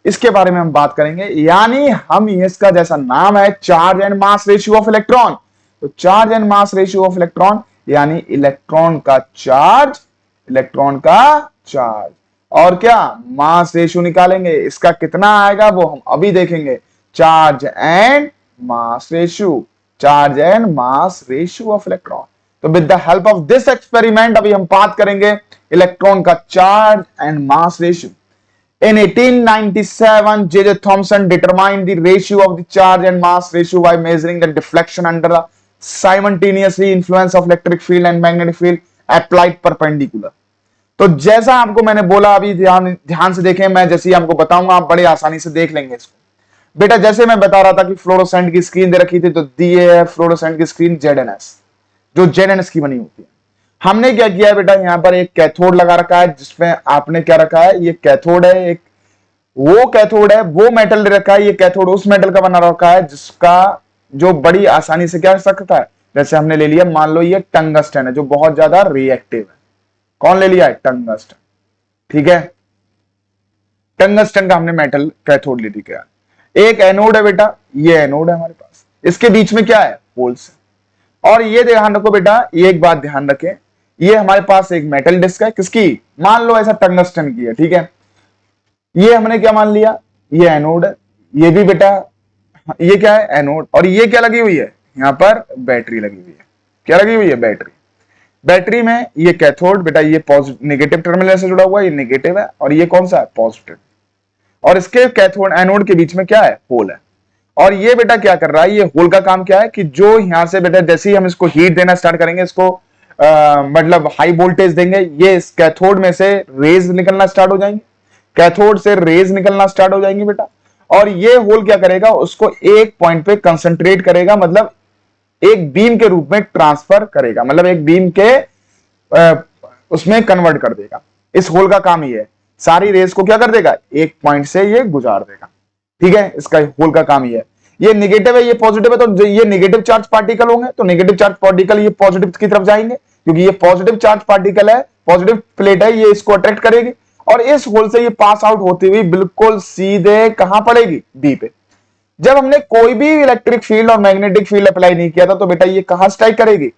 इसके बारे में हम बात करेंगे। यानी हम इसका जैसा नाम है, charge and mass ratio of electron, तो charge and mass ratio of electron, यानी इलेक्ट्रॉन का चार्ज, इलेक्ट्रॉन का चार्ज, और क्या, मास रेशियो निकालेंगे, इसका कितना आएगा वो हम अभी देखेंगे। Charge and mass ratio, charge and mass ratio of electron. तो with the help of this experiment अभी हम बात करेंगे इलेक्ट्रॉन का charge and mass ratio. In 1897, J.J. Thomson determined the ratio of the charge and mass ratio by measuring the deflection under the simultaneously influence of electric field and magnetic field applied perpendicular। तो जैसा आपको मैंने बोला, अभी ध्यान से देखें, मैं जैसे ही आपको बताऊंगा आप बड़े आसानी से देख लेंगे इसको। बेटा जैसे मैं बता रहा था कि फ्लोरोसेंट की स्क्रीन दे रखी थी, तो दिए है फ्लोरोसेंट की स्क्रीन ZNS, जो ZNS की बनी होती है। हमने क्या किया है बेटा, यहां पर एक कैथोड लगा रखा है, जिसमें आपने क्या रखा है, ये कैथोड है, एक वो कैथोड है, वो मेटल ले रखा है, ये कैथोड उस मेटल का बना रखा है, जिसका जो बड़ी आसानी से क्या कर सकता है, जैसे हमने ले लिया, मान लो ये टंगस्टन है, जो बहुत ज्यादा रिएक्टिव है। कौन ले लिया है, टंगस्टन, ठीक है, टंगस्टन का हमने मेटल कैथोड ले लिया। एक एनोड है बेटा, ये एनोड है हमारे पास, इसके बीच में क्या है, होल्स है। और ये ध्यान रखो बेटा, ये एक बात ध्यान रखें, ये हमारे पास एक मेटल डिस्क है, किसकी, मान लो ऐसा टंगस्टन की है, ठीक है, ये हमने क्या मान लिया, ये एनोड है, ये भी बेटा, ये क्या है, एनोड, और ये क्या लगी हुई है, यहां पर बैटरी लगी हुई है। क्या लगी हुई है, बैटरी। बैटरी में ये कैथोड बेटा, ये पॉजिटिव नेगेटिव टर्मिनल से जुड़ा हुआ है, ये नेगेटिव है, और ये कौन सा है, पॉजिटिव। और इसके कैथोड एनोड के बीच में क्या है, होल है। और ये बेटा क्या कर रहा है, ये होल का काम क्या है कि जो यहां से बेटा जैसे ही हम इसको हीट देना स्टार्ट करेंगे, इसको मतलब हाई वोल्टेज देंगे, ये इस कैथोड में से रेज निकलना स्टार्ट हो जाएंगे, कैथोड से रेज निकलना स्टार्ट हो जाएंगे बेटा। और ये होल क्या करेगा, उसको एक पॉइंट पे कंसंट्रेट करेगा, मतलब एक बीम के रूप में ट्रांसफर करेगा, मतलब एक बीम के उसमें कन्वर्ट कर देगा। इस होल का काम ये है, सारी रेस को क्या कर देगा, एक पॉइंट से ये गुजार देगा। ठीक है, इसका होल का काम ये है। ये निगेटिव है, ये पॉजिटिव है, तो ये निगेटिव चार्ज पार्टिकल होंगे, तो निगेटिव चार्ज पार्टिकल ये पॉजिटिव की तरफ जाएंगे, क्योंकि ये पॉजिटिव चार्ज पार्टिकल है, पॉजिटिव प्लेट है, ये इसको अट्रैक्ट करेगी और इस होल से ये पास आउट होती हुई बिल्कुल सीधे कहां पड़ेगी, बी पे। जब हमने कोई भी इलेक्ट्रिक फील्ड और मैग्नेटिक फील्ड अप्लाई नहीं किया था, तो बेटा ये कहां स्ट्राइक करेगी,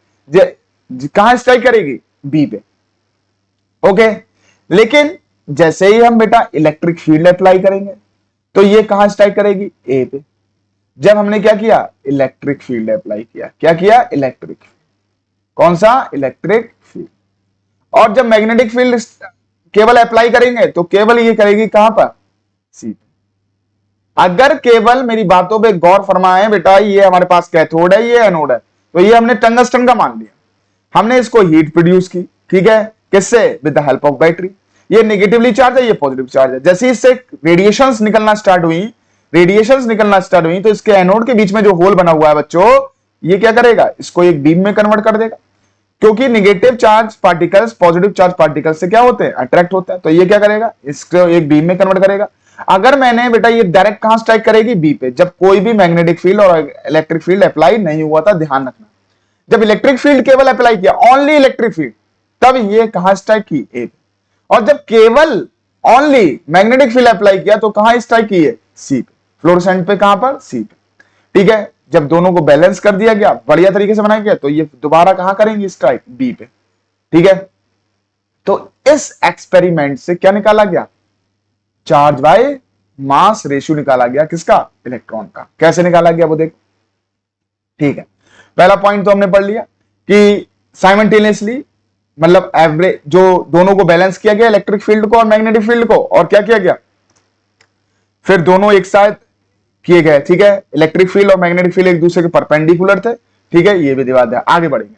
कहां स्ट्राइक करेगी, बी पे। ओके, लेकिन जैसे ही हम बेटा इलेक्ट्रिक फील्ड अप्लाई करेंगे तो ये कहां स्ट्राइक करेगी, ए पे। जब हमने क्या किया, इलेक्ट्रिक फील्ड अप्लाई किया, क्या किया, इलेक्ट्रिक, कौन सा, इलेक्ट्रिक फील्ड। और जब मैग्नेटिक फील्ड केवल अप्लाई करेंगे तो केवल ये करेगी कहां पर, सी पे। अगर केवल मेरी बातों पे गौर फरमाएं बेटा, ये हमारे पास कैथोड है, ये एनोड है, तो ये हमने टंगस्टन का मान लिया, हमने इसको हीट प्रोड्यूस की, ठीक है, किससे, with the help of battery. ये नेगेटिवली चार्ज है, ये पॉजिटिव चार्ज है। जैसे इससे रेडिएशंस निकलना स्टार्ट हुई, रेडिएशंस निकलना स्टार्ट हुई, तो इसके एनोड के बीच में जो होल बना हुआ है बच्चों, ये क्या करेगा, इसको एक बीम में कन्वर्ट कर देगा, क्योंकि negative charge particles positive charge particles से क्या होते हैं, अट्रैक्ट होते हैं। तो ये क्या करेगा, इसको एक बीम में कन्वर्ट करेगा। अगर मैंने बेटा ये डायरेक्ट कहां स्ट्राइक करेगी, बी पे, जब कोई भी मैग्नेटिक फील्ड और इलेक्ट्रिक फील्ड अप्लाई नहीं हुआ था, ध्यान रखना। जब इलेक्ट्रिक फील्ड केवल अप्लाई किया, ओनली इलेक्ट्रिक फील्ड, तब ये कहां स्ट्राइक की, ए पे। और जब केवल ओनली मैग्नेटिक फील्ड अप्लाई किया तो कहां स्ट्राइक की है, सी पे, फ्लोरोसेंट पे, कहां पर, सी पे। ठीक है, जब दोनों को बैलेंस कर दिया गया, बढ़िया तरीके से बनाया गया, तो ये दोबारा कहां करेंगे स्ट्राइक, बी पे। ठीक है, तो इस एक्सपेरिमेंट से क्या निकाला गया, चार्ज बाय मास रेशियो निकाला गया, किसका, इलेक्ट्रॉन का। कैसे निकाला गया वो देखो। ठीक है, पहला पॉइंट तो हमने पढ़ लिया कि साइमल्टेनियसली, मतलब एवरेज, जो दोनों को बैलेंस किया गया, इलेक्ट्रिक फील्ड को और मैग्नेटिक फील्ड को, और क्या किया गया, फिर दोनों एक साथ किए गए। ठीक है, इलेक्ट्रिक फील्ड और मैग्नेटिक फील्ड एक दूसरे के परपेंडिकुलर थे। ठीक है, ये भी दिवा दिया, आगे बढ़ेंगे।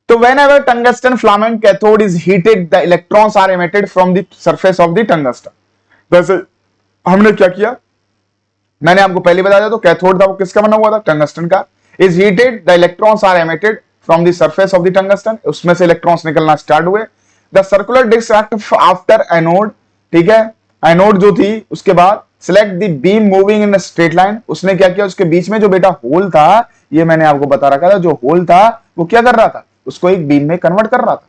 तो whenever tungsten filament cathode is heated, the electrons are emitted from the surface of the tungsten। वैसे हमने क्या किया, मैंने आपको पहले बताया था, तो कैथोड था वो किसका बना हुआ था, टंगस्टन का। Is heated, the electrons are emitted from the surface of the tungsten, उसमें से इलेक्ट्रॉन्स निकलना स्टार्ट हुए। The circular disc act after anode, ठीक है, एनोड जो थी उसके बाद select the beam moving in straight line, उसने क्या किया, उसके बीच में जो बेटा होल था, ये मैंने आपको बता रखा था, जो होल था वो क्या कर रहा था, उसको एक बीम में कन्वर्ट कर रहा था।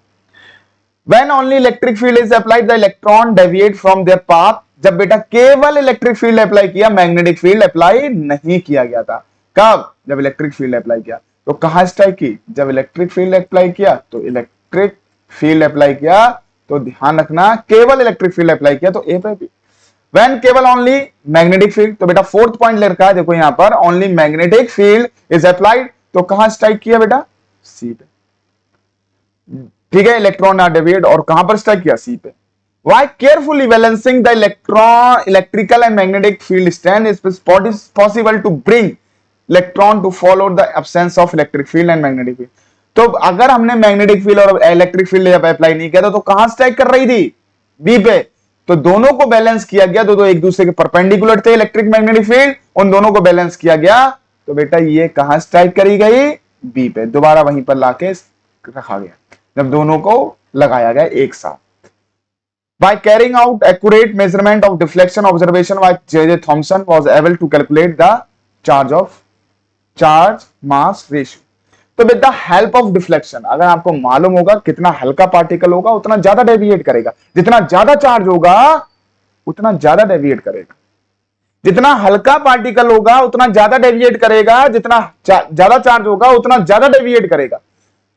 When only electric field is applied, the electron deviate from their path। जब बेटा केवल इलेक्ट्रिक फील्ड अप्लाई किया, मैग्नेटिक फील्ड अप्लाई नहीं किया गया था। कब, जब इलेक्ट्रिक फील्ड अप्लाई किया, तो कहां स्ट्राइक की, जब इलेक्ट्रिक फील्ड अप्लाई किया, तो इलेक्ट्रिक फील्ड अप्लाई किया, तो ध्यान रखना केवल इलेक्ट्रिक फील्ड अप्लाई किया तो ए पे भी। When केवल ओनली मैग्नेटिक फील्ड, तो बेटा फोर्थ पॉइंट ले रखा है देखो यहां पर, only magnetic field is applied, तो कहां स्ट्राइक किया बेटा, सी पे। ठीक है, इलेक्ट्रॉन आर डेविएट, और कहां पर स्ट्राइक किया, सी पे। Why carefully balancing the electrical and magnetic field strength is possible to bring electron to follow the absence of electric field and magnetic field। तो अगर हमने मैग्नेटिक फील्ड और इलेक्ट्रिक फील्ड जब अप्लाई नहीं किया था, तो कहां स्ट्राइक कर रही थी, बी पे। तो दोनों को बैलेंस किया गया, तो एक दूसरे के परपेंडिकुलर थे इलेक्ट्रिक मैग्नेटिक फील्ड, उन दोनों को बैलेंस किया गया, तो बेटा ये कहां स्ट्राइक करी गई, बी पे, दोबारा वहीं पर लाके रखा गया, जब दोनों को लगाया गया एक साथ। By carrying out accurate measurement of deflection observation by J.J. Thomson was able to calculate the charge mass ratio। तो with the help of deflection, अगर आपको मालूम होगा कितना हल्का पार्टिकल होगा उतना ज्यादा डेविएट करेगा, जितना ज्यादा चार्ज होगा उतना ज्यादा डेविएट करेगा, जितना हल्का पार्टिकल होगा उतना ज्यादा डेविएट करेगा, जितना ज्यादा चार्ज होगा उतना ज्यादा डेविएट करेगा।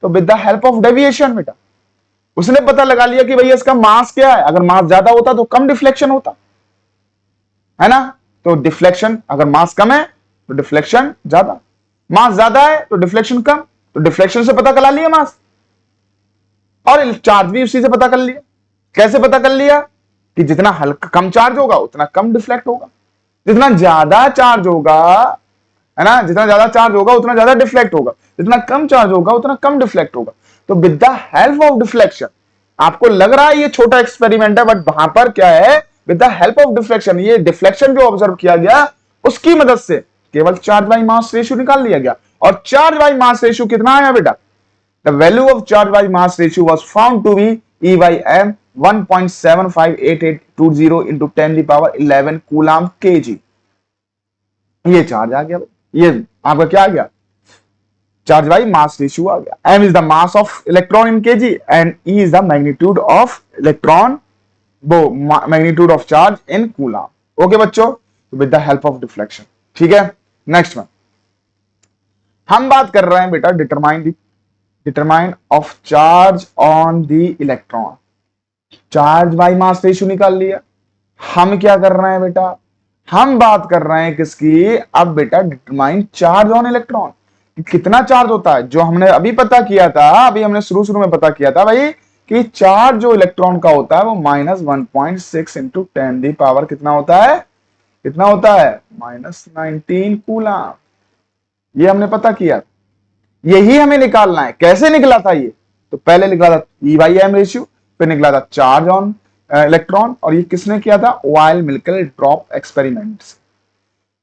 तो with the help of deviation बेटा उसने पता लगा लिया कि भैया इसका मास क्या है, अगर मास ज्यादा होता तो कम डिफ्लेक्शन होता है ना। तो डिफ्लेक्शन, अगर मास कम है तो डिफ्लेक्शन ज्यादा, मास ज्यादा है तो डिफ्लेक्शन कम, तो डिफ्लेक्शन से पता कर लिया मास, और चार्ज भी उसी से पता कर लिया। कैसे पता कर लिया कि जितना हल्का कम चार्ज होगा उतना कम डिफ्लेक्ट होगा, जितना ज्यादा चार्ज होगा, है ना, जितना ज्यादा चार्ज होगा उतना ज्यादा डिफ्लेक्ट होगा, जितना कम चार्ज होगा उतना कम डिफ्लेक्ट होगा। तो with the help of deflection, आपको लग रहा है ये छोटा एक्सपेरिमेंट है, बट वहां पर क्या है, with the help of deflection, ये डिफ्लेक्शन जो ऑब्जर्व किया गया उसकी मदद से केवल चार्ज बाई मास रेशियो निकाल लिया गया। और चार्ज बाई मास रेशियो कितना आया बेटा? The value of charge by mass ratio was found to be E by m 1.758820 into 10 the power 11 coulomb kg। ये चार्ज आ गया, ये आपका क्या आ गया? चार्ज बाई मास रेशियो आ गया। m is the mass of electron in kg and E is the magnitude of electron, वो magnitude of charge in coulomb. Okay बच्चों, with the help of deflection. ठीक है, नेक्स्ट में हम बात कर रहे हैं बेटा determine of charge on the electron. Charge by mass ratio निकाल लिया। हम क्या कर रहे हैं बेटा? हम बात कर रहे हैं किसकी? अब बेटा डिटरमाइन चार्ज ऑन इलेक्ट्रॉन, कितना चार्ज होता है, जो हमने अभी पता किया था, अभी हमने शुरू में पता किया था भाई कि चार्ज जो इलेक्ट्रॉन का होता है वो -1.6 इंटू 10 दी पावर कितना होता है? कितना होता है? -19 कूलम। ये हमने पता किया, यही हमें निकालना है। कैसे निकला था ये? तो पहले निकला था E by m रेशियो, फिर निकला था चार्ज ऑन इलेक्ट्रॉन, और ये किसने किया था? While Millikan drop experiments.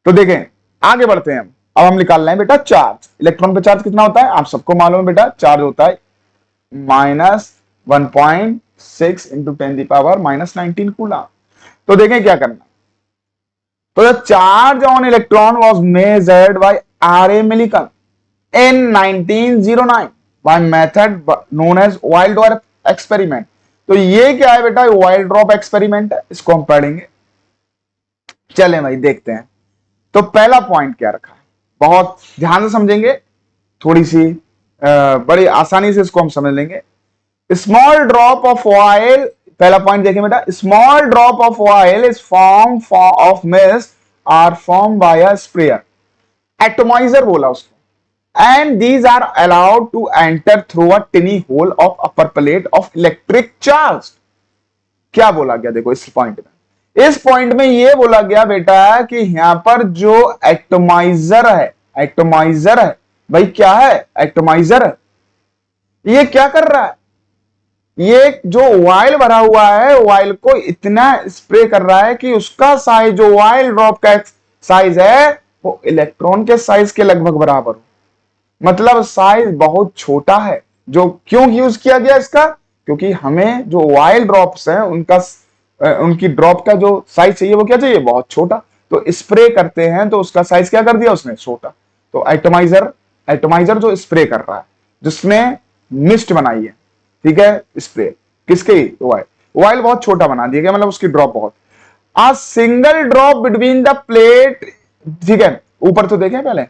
तो देखें, आगे बढ़ते हैं अब हम निकाल रहे हैं बेटा चार्ज। इलेक्ट्रॉन पे चार्ज कितना होता है? आप सबको मालूम है बेटा, चार्ज होता है -1.6 इंटू 10 दी पावर -19 कूलम। तो देखें क्या करना। तो the charge on electron was measured by R.A. Millikan in 1909 by method known as wild drop experiment। तो ये क्या है बेटा? वाइल्ड ड्रॉप एक्सपेरिमेंट है, इसको हम पढ़ेंगे। चलें भाई देखते हैं। तो पहला पॉइंट क्या रखा है, बहुत ध्यान से समझेंगे, थोड़ी सी बड़ी आसानी से इसको हम समझ लेंगे। स्मॉल ड्रॉप ऑफ ऑयल, पहला पॉइंट देखें बेटा, small drop of oil is form of mist or form by a sprayer, atomiser बोला उसको, and these are allowed to enter through a tiny hole of upper plate of electric charge। क्या बोला गया देखो इस point में? इस point में ये बोला गया बेटा कि यहां पर जो एटोमाइजर है भाई, क्या है? एटोमाइजर है। ये क्या कर रहा है? ये जो ऑयल भरा हुआ है, ऑयल को इतना स्प्रे कर रहा है कि उसका साइज, जो ऑयल ड्रॉप का साइज है, वो इलेक्ट्रॉन के साइज के लगभग बराबर हो, मतलब साइज बहुत छोटा है। जो क्यों यूज किया गया इसका? क्योंकि हमें जो ऑयल ड्रॉप्स हैं उनकी ड्रॉप का जो साइज चाहिए वो क्या चाहिए? बहुत छोटा। तो स्प्रे करते हैं तो उसका साइज क्या कर दिया उसने? छोटा। तो एटोमाइजर जो स्प्रे कर रहा है, जिसने मिस्ट बनाई है, ठीक है, स्प्रे किसके? ऑयल बहुत छोटा बना दिया गया, मतलब उसकी ड्रॉप बहुत। A single drop between the plate, ठीक है, ऊपर तो देखें पहले,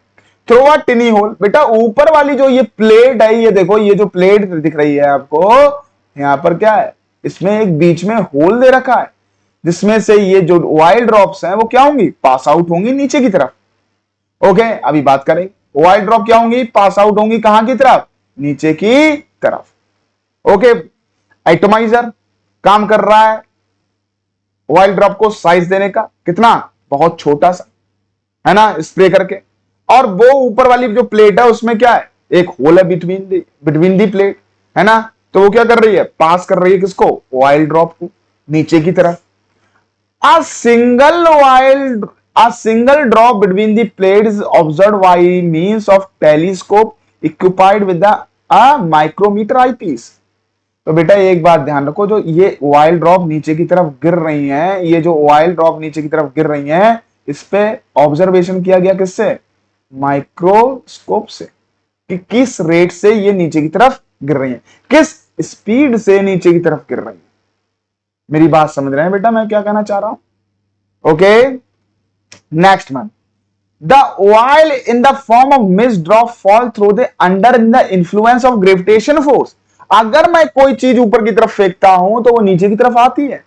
थ्रू अ टिनी होल। बेटा ऊपर वाली जो ये प्लेट है, ये देखो, ये जो प्लेट दिख रही है आपको, यहां पर क्या है? इसमें एक बीच में होल दे रखा है, जिसमें से ये जो ऑयल ड्रॉप्स हैं वो क्या होंगी? पास आउट होंगी नीचे की तरफ। ओके, अभी बात करें, ऑयल ड्रॉप क्या होंगी? पास आउट होंगी कहां की तरफ? नीचे की तरफ। ओके, एटोमाइजर काम कर रहा है ऑयल ड्रॉप को साइज देने का, कितना? बहुत छोटा सा, है ना, स्प्रे करके। और वो ऊपर वाली जो प्लेट है उसमें क्या है? एक होल है बिटवीन दी प्लेट, है ना। तो वो क्या कर रही है? पास कर रही है किसको? ऑयल ड्रॉप को नीचे की तरफ। A single drop between the plates is observed by means of telescope equipped with a micrometer eyepiece। तो बेटा एक बात ध्यान रखो, जो ये ऑयल ड्रॉप नीचे की तरफ गिर रही हैं, ये जो ऑयल ड्रॉप नीचे की तरफ गिर रही हैं, इस पे ऑब्जर्वेशन किया गया किससे? माइक्रोस्कोप से, कि किस रेट से ये नीचे की तरफ गिर रही हैं, किस स्पीड से नीचे की तरफ गिर रही हैं। मेरी बात समझ रहे हैं बेटा मैं क्या कहना चाह रहा हूं? Okay, next one, the oil in the form of mist drop fall through the under in the influence of gravitation force. अगर मैं कोई चीज ऊपर की तरफ फेंकता हूं तो वो नीचे की तरफ आती है।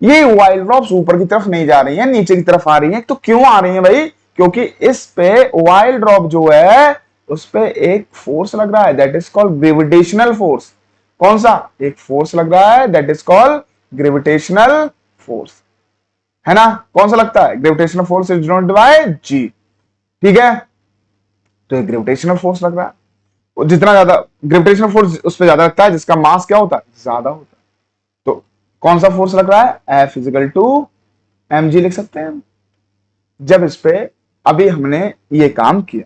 ये ऑयल ड्रॉप्स ऊपर की तरफ नहीं जा रही हैं, नीचे की तरफ आ रही हैं। तो क्यों आ रही हैं भाई? क्योंकि इस पे ऑयल ड्रॉप जो है उस पे एक फोर्स लग रहा है, that is called gravitational force. कौन सा? एक फोर्स लग रहा है, that is called gravitational force, है ना, कौन सा लगता है, gravitational force is denoted by g, ठीक है। तो एक ग्रेविटेशनल फोर्स लग रहा है, और जितना ज्यादा ग्रेविटेशनल फोर्स उस पर ज्यादा लगता है जिसका मास क्या होता है, ज्यादा होता है। तो कौन सा फोर्स लग रहा है, F इजिकल टू mg लिख सकते हैं जब इस पे अभी हमने ये काम किया।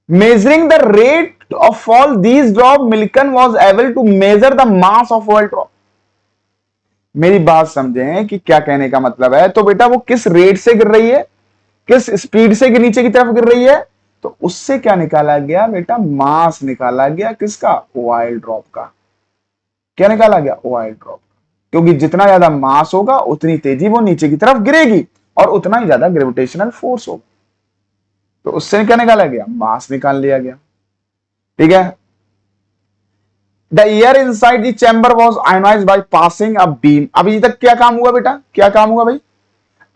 Measuring the rate of fall these drop, Millikan was able to measure the mass of oil drop. मेरी बात समझें कि क्या कहने का मतलब है। तो बेटा वो किस रेट से गिर रही है, किस स्पीड से नीचे की तरफ गिर रही है, तो उससे क्या निकाला गया बेटा, मास निकाला गया किसका, ऑयल ड्रॉप का। क्या निकाला गया, ऑयल ड्रॉप, क्योंकि जितना ज्यादा मास होगा उतनी तेजी वो नीचे की तरफ गिरेगी और उतना ही ज्यादा ग्रेविटेशनल फोर्स होगा। तो उससे क्या निकाला गया, मास निकाल लिया गया, ठीक है। The air inside the chamber was ionised by passing a beam. अभी तक क्या काम हुआ बेटा, क्या काम हुआ भाई,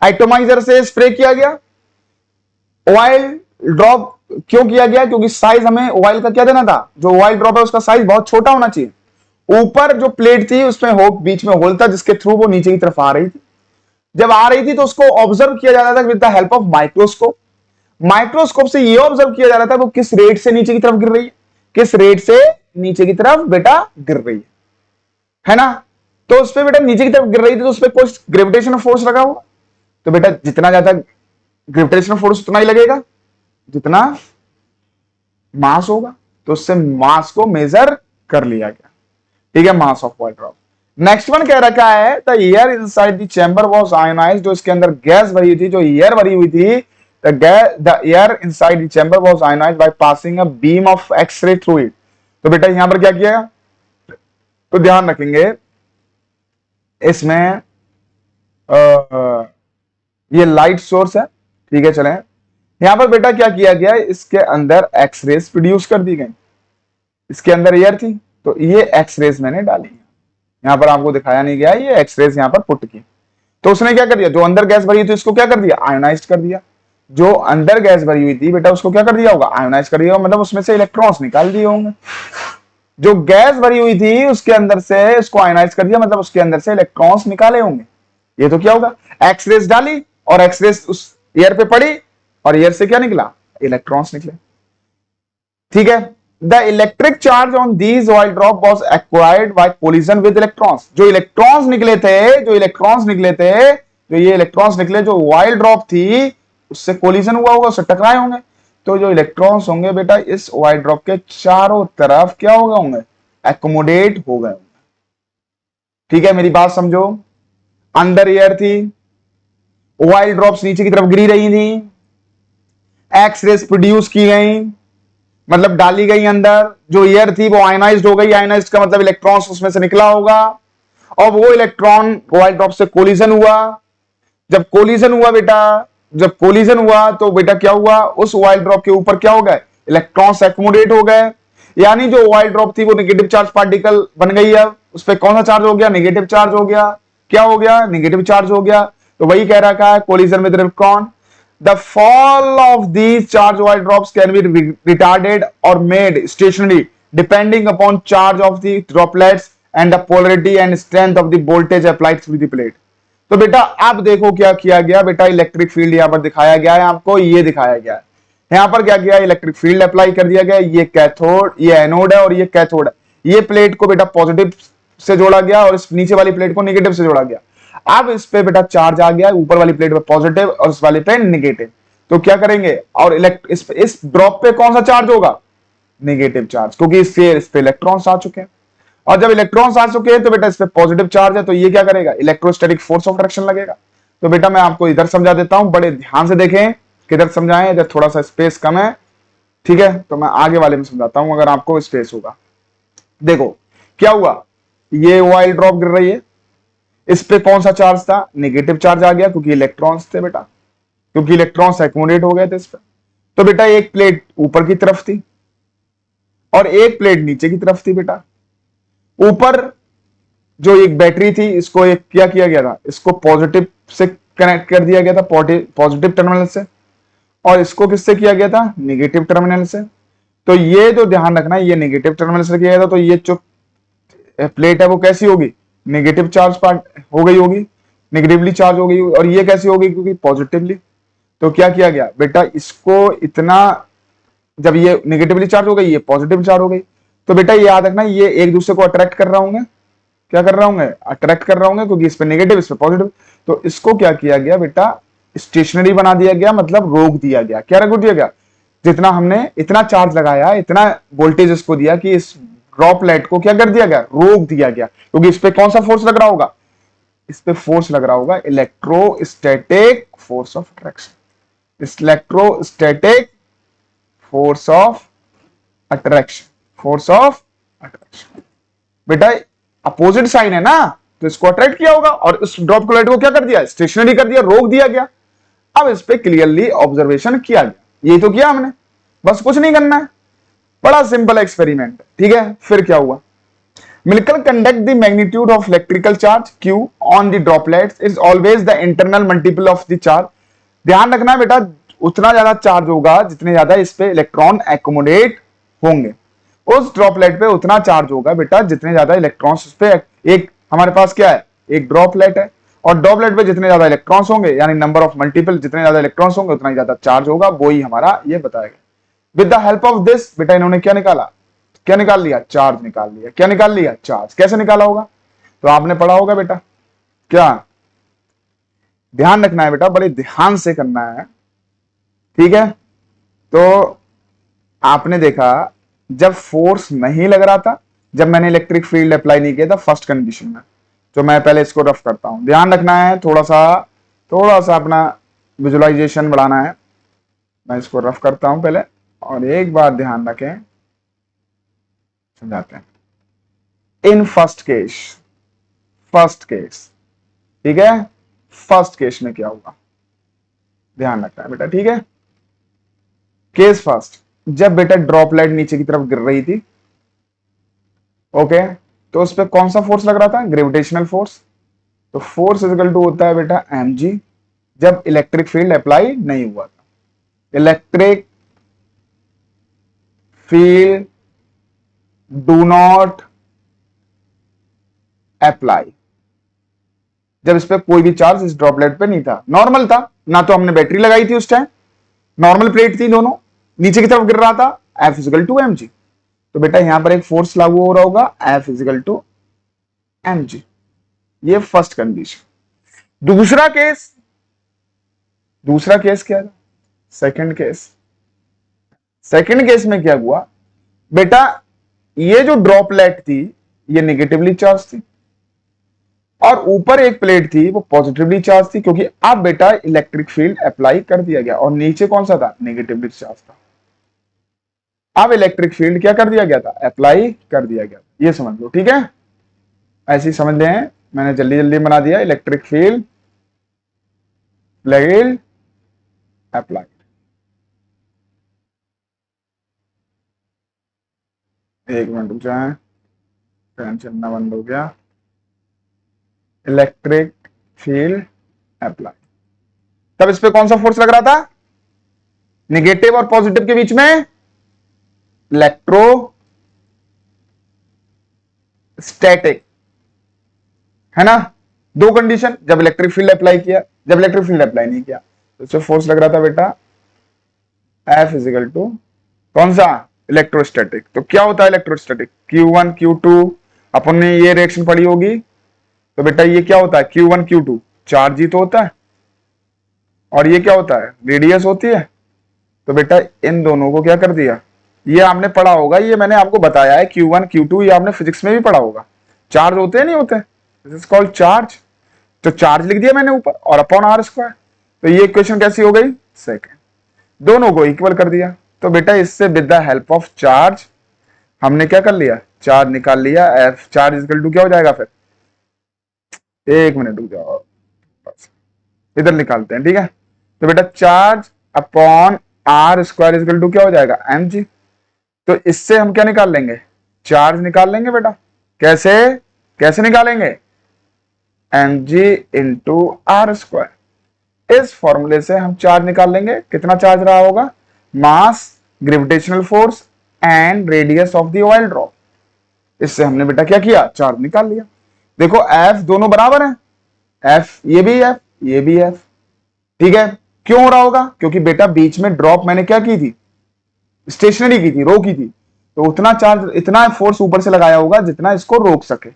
एटोमाइजर से स्प्रे किया गया, ऑयल ड्रॉप क्यों किया गया, क्योंकि साइज हमें ऑयल का क्या देना था, जो ऑयल ड्रॉप है उसका साइज बहुत छोटा होना चाहिए। ऊपर जो प्लेट थी उसमें बीच में होल था जिसके थ्रू वो नीचे की तरफ आ रही थी। जब आ रही थी तो उसको ऑब्जर्व किया जा रहा था with the help of microscope. Microscope से ये ऑब्जर्व किया जा रहा था वो किस रेट से नीचे की तरफ गिर रही है, किस रेट से नीचे की तरफ बेटा गिर रही है ना। तो उस पर बेटा नीचे की तरफ गिर रही थी तो उस पर कोई ग्रेविटेशनल फोर्स लगा हुआ, तो बेटा जितना ज्यादा ग्रेविटेशनल फोर्स उतना ही लगेगा जितना मास होगा। तो उससे मास को मेजर कर लिया गया, ठीक है, मास of oil drop. Next one कह रखा है the air inside the chamber was ionised, जो इसके अंदर गैस भरी हुई थी, जो एयर भरी हुई थी, the air inside the chamber was ionised by passing a beam of X ray through it. तो बेटा यहां पर क्या किया, तो ध्यान रखेंगे इसमें ये लाइट सोर्स है, ठीक है। चलें यहां पर बेटा क्या किया गया, इसके अंदर एक्स-रेज प्रोड्यूस कर दी गई, इसके अंदर एयर थी तो ये एक्स-रेज मैंने डाली, यहां पर आपको दिखाया नहीं गया, ये एक्स-रेज यहां पर पुट की। तो उसने क्या कर दिया, जो अंदर गैस भरी हुई थी उसको क्या कर दिया, आयोनाइज कर दिया। जो अंदर गैस भरी हुई थी बेटा उसको क्या कर दिया होगा, आयोनाइज कर दिया, मतलब उसमें से इलेक्ट्रॉन्स निकाल दिए होंगे। जो गैस भरी हुई थी उसके अंदर से उसको आयोनाइज कर दिया, मतलब उसके अंदर से इलेक्ट्रॉन्स निकाले होंगे। ये तो क्या होगा, एक्स-रेज डाली और एक्स-रेज उस एयर पे पड़ी और एयर से क्या निकला, इलेक्ट्रॉन्स निकले, ठीक है। The electric charge on these oil drop was acquired by collision with electrons. जो इलेक्ट्रॉन्स निकले थे, जो ये इलेक्ट्रॉन्स निकले, जो ऑयल ड्रॉप थी उससे कोलिजन हुआ होगा, उससे टकराए होंगे। तो जो इलेक्ट्रॉन्स होंगे बेटा इस ऑयल ड्रॉप के चारों तरफ क्या हो गए होंगे, एकोमोडेट हो गए होंगे, ठीक है। मेरी बात समझो, अंदर एयर थी, ऑयल ड्रॉप्स नीचे की तरफ गिरी रही थी, एक्स-रेज प्रोड्यूस की गई, मतलब डाली गई अंदर, जो एयर थी वो आयनाइज्ड हो गई, आयनाइज्ड का मतलब इलेक्ट्रॉन्स उसमें से निकला होगा, और वो इलेक्ट्रॉन ऑयल ड्रॉप से कोलिजन हुआ। जब कोलिजन हुआ बेटा, जब कोलिजन हुआ तो बेटा क्या हुआ, उस ऑयल ड्रॉप के ऊपर क्या हो गए, इलेक्ट्रॉन्स एक्युमुलेट हो गए, यानी जो ऑयल ड्रॉप थी वो नेगेटिव चार्ज पार्टिकल बन गई है, उस पर कौन सा चार्ज हो गया, नेगेटिव चार्ज हो गया। क्या हो गया, नेगेटिव चार्ज हो गया। तो वही कह रखा है collision with electron. The fall of these charged oil drops can be retarded or made stationary depending upon charge of the droplets and the polarity and strength of the voltage applied through the plate। तो बेटा अब देखो क्या किया गया बेटा, electric field यहां पर दिखाया गया है, आपको ये दिखाया गया है। यहां पर क्या किया, इलेक्ट्रिक फील्ड अप्लाई कर दिया गया, ये कैथोड, ये एनोड है और ये कैथोड है। ये प्लेट को बेटा पॉजिटिव से जोड़ा गया और इस नीचे वाली प्लेट को नेगेटिव से जोड़ा गया। अब इस पे बेटा चार्ज आ गया, ऊपर वाली प्लेट पे पॉजिटिव और इस वाली पे नेगेटिव। तो क्या करेंगे, और इस ड्रॉप पे कौन सा चार्ज होगा, नेगेटिव चार्ज, क्योंकि इस पे इलेक्ट्रॉन्स आ चुके हैं। और जब इलेक्ट्रॉन्स आ चुके हैं तो बेटा इस पे पॉजिटिव चार्ज है, तो ये क्या करेगा, इलेक्ट्रोस्टैटिक फोर्स ऑफ अट्रैक्शन लगेगा। तो बेटा मैं आपको इधर समझा देता हूं, बड़े ध्यान से देखें, किधर समझाएं, इधर थोड़ा सा स्पेस कम है, ठीक है। तो मैं आगे वाले में समझाता हूं अगर आपको स्पेस होगा। देखो क्या हुआ, ये ऑयल ड्रॉप गिर रही है, इस पे कौन सा चार्ज था, नेगेटिव चार्ज आ गया, क्योंकि इलेक्ट्रॉन्स थे बेटा, क्योंकि इलेक्ट्रॉन्स एक्युमुलेट हो गए थे इस पे। तो बेटा एक प्लेट ऊपर की तरफ थी और एक प्लेट नीचे की तरफ थी बेटा। ऊपर जो एक बैटरी थी, इसको एक क्या किया गया था, इसको पॉजिटिव से कनेक्ट कर दिया गया था, पॉजिटिव टर्मिनल से, और इसको किससे किया गया था, नेगेटिव टर्मिनल से। तो ये जो ध्यान रखना, ये नेगेटिव टर्मिनल से किया गया था, तो ये जो प्लेट है वो कैसी होगी, नेगेटिव चार्ज पार्ट हो गई होगी। नेगेटिवली चार्ज हो गई, और ये कैसे हो गई, क्योंकि पॉजिटिवली। तो क्या किया गया बेटा, इसको इतना, जब ये नेगेटिवली चार्ज हो गई, ये पॉजिटिव चार्ज हो गई, तो बेटा ये याद रखना, ये एक दूसरे को अट्रैक्ट कर रहा होंगे। क्या कर रहा होंगे, अट्रैक्ट कर रहा होंगे, क्योंकि इस पे नेगेटिव, इस पे पॉजिटिव। तो इसको क्या किया गया बेटा, स्टेशनरी बना दिया गया, मतलब रोक दिया गया। क्या रोक दिया गया, जितना हमने इतना चार्ज लगाया, इतना वोल्टेज इसको दिया कि इस ड्रॉपलेट को क्या कर दिया गया, रोक दिया गया। क्योंकि इस पे कौन सा फोर्स लग रहा होगा, इस पे फोर्स लग रहा होगा electrostatic force of attraction, electrostatic force of attraction, force of attraction. बेटा अपोजिट साइन है ना, तो इसको अट्रैक्ट किया होगा, और इस ड्रॉपलेट को क्या कर दिया, स्टेशनरी कर दिया, रोक दिया गया। अब इस पे क्लियरली ऑब्जर्वेशन किया गया, यही तो किया हमने, बस कुछ नहीं करना है, बड़ा सिंपल एक्सपेरिमेंट। ठीक है, फिर क्या हुआ, मिलकर conduct the magnitude of electrical charge Q on the droplets is always the internal multiple of the charge. ध्यान रखना है बेटा, उतना ज्यादा चार्ज होगा जितने ज्यादा इस पे इलेक्ट्रॉन एकोमोडेट होंगे। उस ड्रॉपलेट पे उतना चार्ज होगा बेटा जितने ज्यादा इलेक्ट्रॉन्स उस पे, एक हमारे पास क्या है, एक ड्रॉपलेट है, और ड्रॉपलेट पे जितने ज्यादा इलेक्ट्रॉन्स होंगे, यानी नंबर ऑफ मल्टीपल, जितने ज्यादा इलेक्ट्रॉन्स होंगे उतना ही ज्यादा चार्ज होगा। वो ही हमारा ये बताएगा। With the help of this बेटा इन्होंने क्या निकाला, क्या निकाल लिया, चार्ज निकाल लिया। क्या निकाल लिया, चार्ज। कैसे निकाला होगा, तो आपने पढ़ा होगा बेटा, क्या ध्यान रखना है बेटा, बड़े ध्यान से करना है। ठीक है, तो आपने देखा जब फोर्स नहीं लग रहा था, जब मैंने इलेक्ट्रिक फील्ड अप्लाई नहीं किया था फर्स्ट कंडीशन में, तो मैं पहले इसको रफ करता हूं, ध्यान रखना है, थोड़ा सा अपना विजुअलाइजेशन बढ़ाना है। मैं इसको रफ करता हूं पहले, और एक बात ध्यान रखें, समझाते हैं। इन फर्स्ट केस, ठीक है, फर्स्ट केस में क्या होगा, ध्यान रखना है बेटा। ठीक है, केस फर्स्ट, जब बेटा ड्रॉपलेट नीचे की तरफ गिर रही थी, ओके, तो उस पर कौन सा फोर्स लग रहा था, ग्रेविटेशनल फोर्स। तो फोर्स इक्वल टू होता है बेटा mg, जब इलेक्ट्रिक फील्ड अप्लाई नहीं हुआ था। Electric field do not apply, जब इस पे कोई भी चार्ज इस ड्रॉपलेट पे नहीं था, नॉर्मल था ना, तो हमने बैटरी लगाई थी उस टाइम, नॉर्मल प्लेट थी, दोनों नीचे की तरफ गिर रहा था, F इजिकल टू mg। तो बेटा यहां पर एक फोर्स लागू हो रहा होगा, F इजिकल टू mg। ये फर्स्ट कंडीशन। दूसरा केस क्या था, सेकंड केस में क्या हुआ बेटा, ये जो ड्रॉपलेट थी ये नेगेटिवली चार्ज थी, और ऊपर एक प्लेट थी वो पॉजिटिवली चार्ज थी, क्योंकि अब बेटा इलेक्ट्रिक फील्ड अप्लाई कर दिया गया, और नीचे कौन सा था, नेगेटिवली चार्ज था। अब इलेक्ट्रिक फील्ड क्या कर दिया गया था, अप्लाई कर दिया गया, ये समझ लो। ठीक है, ऐसे ही समझ लें, मैंने जल्दी जल्दी बना दिया, इलेक्ट्रिक फील्ड अप्लाइड। एक मिनट रुक जाए, फैन चलना बंद हो गया। इलेक्ट्रिक फील्ड अप्लाई, तब इस पे कौन सा फोर्स लग रहा था, नेगेटिव और पॉजिटिव के बीच में इलेक्ट्रोस्टैटिक, है ना, दो कंडीशन, जब इलेक्ट्रिक फील्ड अप्लाई किया, जब इलेक्ट्रिक फील्ड अप्लाई नहीं किया, तो इससे फोर्स लग रहा था बेटा F इजिकल टू कौन सा, इलेक्ट्रोस्टैटिक। तो क्या होता है इलेक्ट्रोस्टैटिक, Q1 Q2, अपन ने ये रिएक्शन पढ़ी होगी, तो बेटा ये क्या होता है, Q1 Q2 चार्ज ही तो होता है, और ये क्या होता है, रेडियस होती है। तो बेटा इन दोनों को क्या कर दिया, ये आपने पढ़ा होगा, ये मैंने आपको बताया है, Q1 Q2 ये आपने फिजिक्स में भी पढ़ा होगा, चार्ज होते हैं नहीं होते, दिस इज कॉल्ड चार्ज। तो चार्ज लिख दिया मैंने ऊपर, और अपॉन आर स्क्वायर। तो ये इक्वेशन कैसी हो गई, सेकंड, दोनों को इक्वल कर दिया। तो बेटा इससे with the help of charge हमने क्या कर लिया, चार्ज निकाल लिया, F चार्ज इक्वल टू क्या हो जाएगा, फिर एक मिनट रुक जाओ, इधर निकालते हैं। ठीक है, तो बेटा charge upon R square equal to क्या हो जाएगा, mg। तो इससे हम क्या निकाल लेंगे, चार्ज निकाल लेंगे बेटा। कैसे निकालेंगे, mg इंटू आर स्क्वायर। इस फॉर्मूले से हम चार्ज निकाल लेंगे, कितना चार्ज रहा होगा, mass, gravitational force and radius of the oil drop. इससे हमने बेटा क्या किया, चार्ज निकाल लिया। देखो F दोनों बराबर हैं, एफ, ये भी एफ, ये भी एफ। ठीक है, क्यों हो रहा होगा? क्योंकि बेटा बीच में ड्रॉप मैंने क्या की थी, स्टेशनरी की थी, रो की थी, तो उतना चार्ज, इतना फोर्स ऊपर से लगाया होगा जितना इसको रोक सके।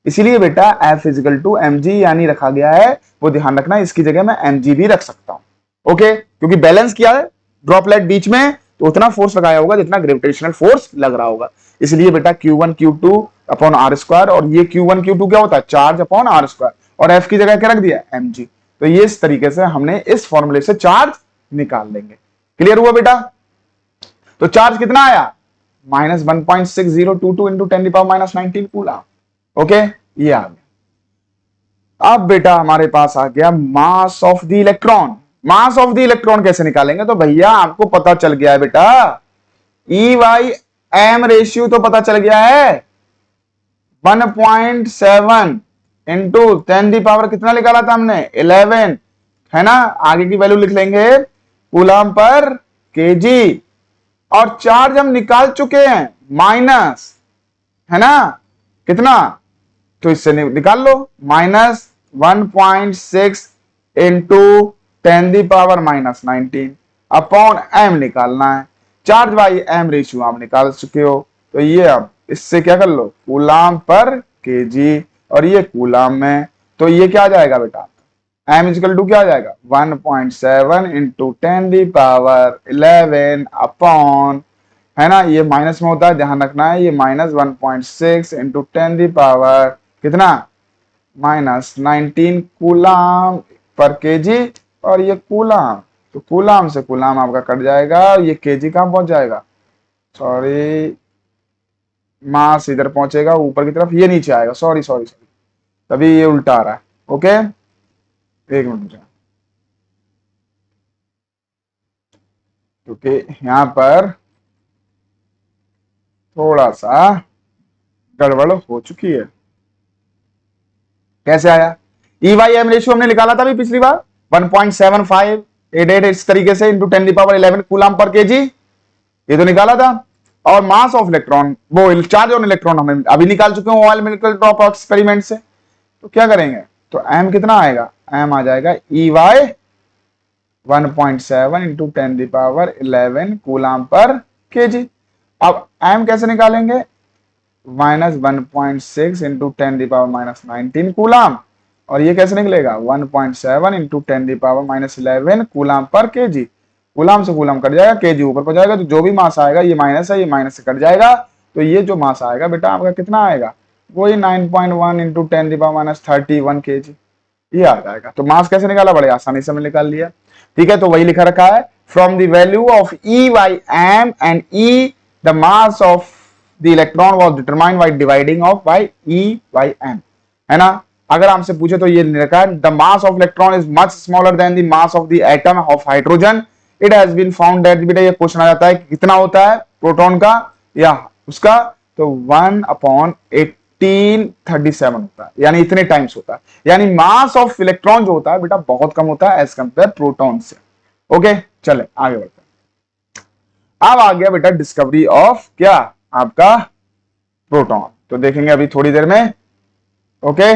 इसीलिए बेटा F is equal to M G यानी रखा गया है, वो ध्यान रखना, इसकी जगह मैं एम जी भी रख सकता हूं। ओके, क्योंकि बैलेंस किया है ड्रॉपलेट बीच में, तो उतना फोर्स लगाया होगा जितना ग्रेविटेशनल फोर्स लग रहा होगा। इसलिए बेटा Q1 Q2 upon R square, और ये Q1 Q2 क्या होता है, चार्ज अपॉन आर स्क्वायर, और एफ की जगह क्या रख दिया, एम जी। तो ये इस तरीके से हमने इस फॉर्मूले से चार्ज निकाल लेंगे। क्लियर हुआ बेटा? तो चार्ज कितना आया, -1.6022 इंटू 10⁻⁻19 कूलम। ओके, ये आ गया। अब बेटा हमारे पास आ गया मास of the electron. Mass of the electron कैसे निकालेंगे? तो भैया आपको पता चल गया है बेटा, ई वाई एम रेशियो तो पता चल गया है, 1.7 इंटू 10⁻, कितना निकाला था हमने, 11, है ना। आगे की वैल्यू लिख लेंगे, कूलम पर केजी। और चार्ज हम निकाल चुके हैं माइनस, है ना, कितना, तो इससे निकाल लो, -1.6 इंटू 10⁻⁻19 अपॉन एम निकालना है। चार्ज बाई एम रेशियो आप निकाल चुके हो, तो ये अब इससे क्या कर लो, कूलम पर केजी, और ये कूलम में, तो ये क्या आ जाएगा बेटा, एम इजिकल टू क्या आ जाएगा, 1.7 इंटू 10⁻11 अपॉन, है ना, ये माइनस में होता है, ध्यान रखना है, ये -1.6 इंटू 10⁻, कितना, -19 कूलम पर केजी, और ये कूलम, तो कूलम से कूलम आपका कट जाएगा, ये केजी कहां पहुंच जाएगा, सॉरी, मास इधर पहुंचेगा ऊपर की तरफ, ये नीचे आएगा, सॉरी सॉरी सॉरी, तभी ये उल्टा आ रहा है। ओके, एक मिनट मुझे, क्योंकि यहां पर थोड़ा सा गड़बड़ हो चुकी है। कैसे आया, ई वाई एम रेशियो हमने निकाला था भी पिछली बार, 1.7588 इस तरीके से इंटू 10⁻11 कूलम पर केजी, ये तो निकाला था। और मास ऑफ इलेक्ट्रॉन, वो चार्ज ऑन इलेक्ट्रॉन हमें अभी निकाल चुके हैं ऑयल मेडिकल ड्रॉप एक्सपेरिमेंट से। तो क्या करेंगे, तो एम कितना आएगा, एम आ जाएगा ई वाई 1.7 इंटू 10⁻11 कूलम पर केजी। अब एम कैसे निकालेंगे, -1.6 इंटू 10⁻⁻19 कूलम, और ये कैसे निकलेगा, 1.7 इंटू 10⁻⁻11 कूलम पर केजी। कूलम से कूलम कट जाएगा, केजी ऊपर पर जाएगा, तो जो भी मास आएगा, ये माइनस है, ये माइनस से कट जाएगा, तो ये जो मास आएगा बेटा आपका कितना आएगा, वही 9.1 इंटू 10⁻31 केजी, ये आ जाएगा। तो मास कैसे निकाला, बड़े आसानी से हमने निकाल लिया। ठीक है, तो वही लिखा रखा है, from the value of E by M and E the mass of the electron was determined by dividing of by E by M, है ना। अगर हमसे पूछे तो ये लिखा है, the mass of electron is much smaller than the mass of the atom of hydrogen, it has been found that, बेटा ये क्वेश्चन आ जाता है कि कितना होता है प्रोटॉन का या उसका, तो 1/1837 होता है, यानी इतने टाइम्स होता है, यानी मास ऑफ इलेक्ट्रॉन जो होता है बेटा बहुत कम होता है एज कंपेयर प्रोटॉन से। ओके, चले आगे बढ़ते हैं। अब आ गया बेटा डिस्कवरी ऑफ क्या, आपका प्रोटॉन, तो देखेंगे अभी थोड़ी देर में। ओके,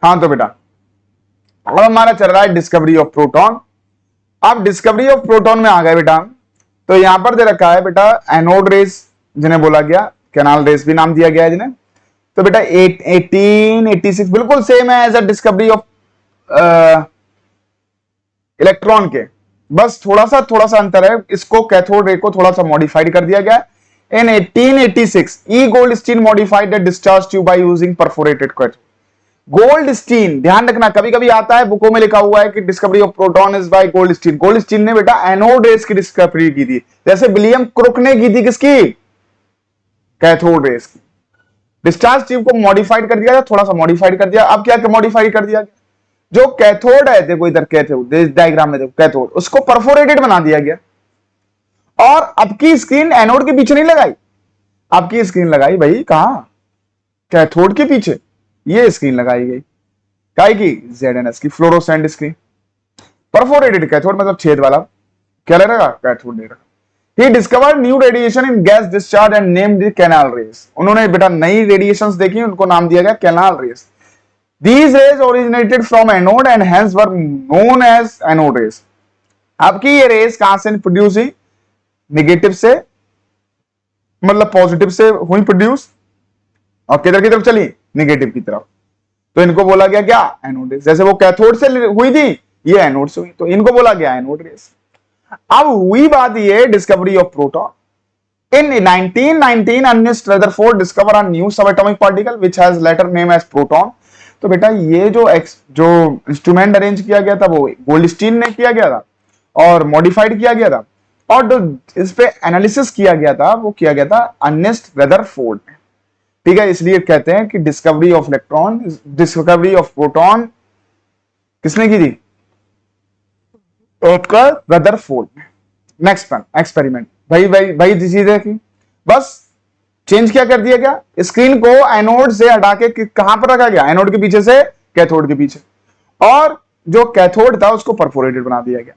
हाँ तो बेटा अब हमारा चल रहा है डिस्कवरी ऑफ प्रोटॉन। अब डिस्कवरी ऑफ प्रोटॉन में आ गए बेटा, तो यहां पर दे रखा है बेटा एनोड रेस, जिन्हें बोला गया कैनाल रेस भी नाम दिया गया है जिन्हें। तो बेटा 1886 बिल्कुल सेम है as a discovery of electron के, बस थोड़ा सा अंतर है, इसको कैथोड रे को थोड़ा सा मॉडिफाइड कर दिया गया। इन 1886 ई Goldstein modified the discharge tube by using perforated cathode. Goldstein, ध्यान रखना कभी कभी आता है बुकों में लिखा हुआ है कि discovery of proton is by Goldstein. Goldstein ने बेटा एनोड रेस की डिस्कवरी की थी, जैसे विलियम क्रुक ने की थी किसकी, कैथोड रेस की। डिस्चार्ज ट्यूब को मॉडिफाइड कर दिया गया, थोड़ा सा मॉडिफाइड कर दिया। अब क्या मॉडिफाइड कर दिया गया, जो कैथोड है, देखो इधर कैथोड डायग्राम में देखो कैथोड, उसको परफोरेटेड बना दिया गया। और अब की स्क्रीन एनोड के पीछे नहीं लगाई, अब की स्क्रीन लगाई भाई कहां, कैथोड के पीछे, ये स्क्रीन लगाई गई काय की, ZNS की फ्लोरोसेंट स्क्रीन। परफोरेटेड कैथोड मतलब छेद वाला, क्या ले रखा, कैथोड ले रखा। He discovered new radiation in gas discharge and named the canal rays. उन्होंने बेटा नई रेडिएशंस देखी, उनको नाम दिया गया canal rays. These rays originated from anode and hence were known as anode rays. आपकी ये रेस कहां से प्रोड्यूस हुई, निगेटिव से, मतलब पॉजिटिव से हुई प्रोड्यूस, और किधर की तरफ चली, निगेटिव की तरफ। तो इनको बोला गया क्या, एनोड रेस। जैसे वो कैथोड से हुई थी, ये एनोड से हुई, तो इनको बोला गया एनोड रेस। अब हुई बात ये discovery of proton. In 1919 Ernest Rutherford discover a new subatomic particle which has later name as proton. तो बेटा ये जो इंस्ट्रूमेंट अरेंज किया गया था वो गोल्डस्टीन ने किया गया था और मॉडिफाइड किया गया था, और जो इस पे एनालिसिस किया गया था वो किया गया था अर्नेस्ट रदरफोर्ड ने। ठीक है, इसलिए कहते हैं कि discovery of electron, discovery of proton किसने की थी, आपका रदरफोर्ड ने। Next one, experiment. भाई चीज है कि बस चेंज क्या कर दिया गया, स्क्रीन को एनोड से हटा के कहां पर रखा गया, एनोड के पीछे से कैथोड के पीछे, और जो कैथोड था उसको परफोरेटेड बना दिया गया।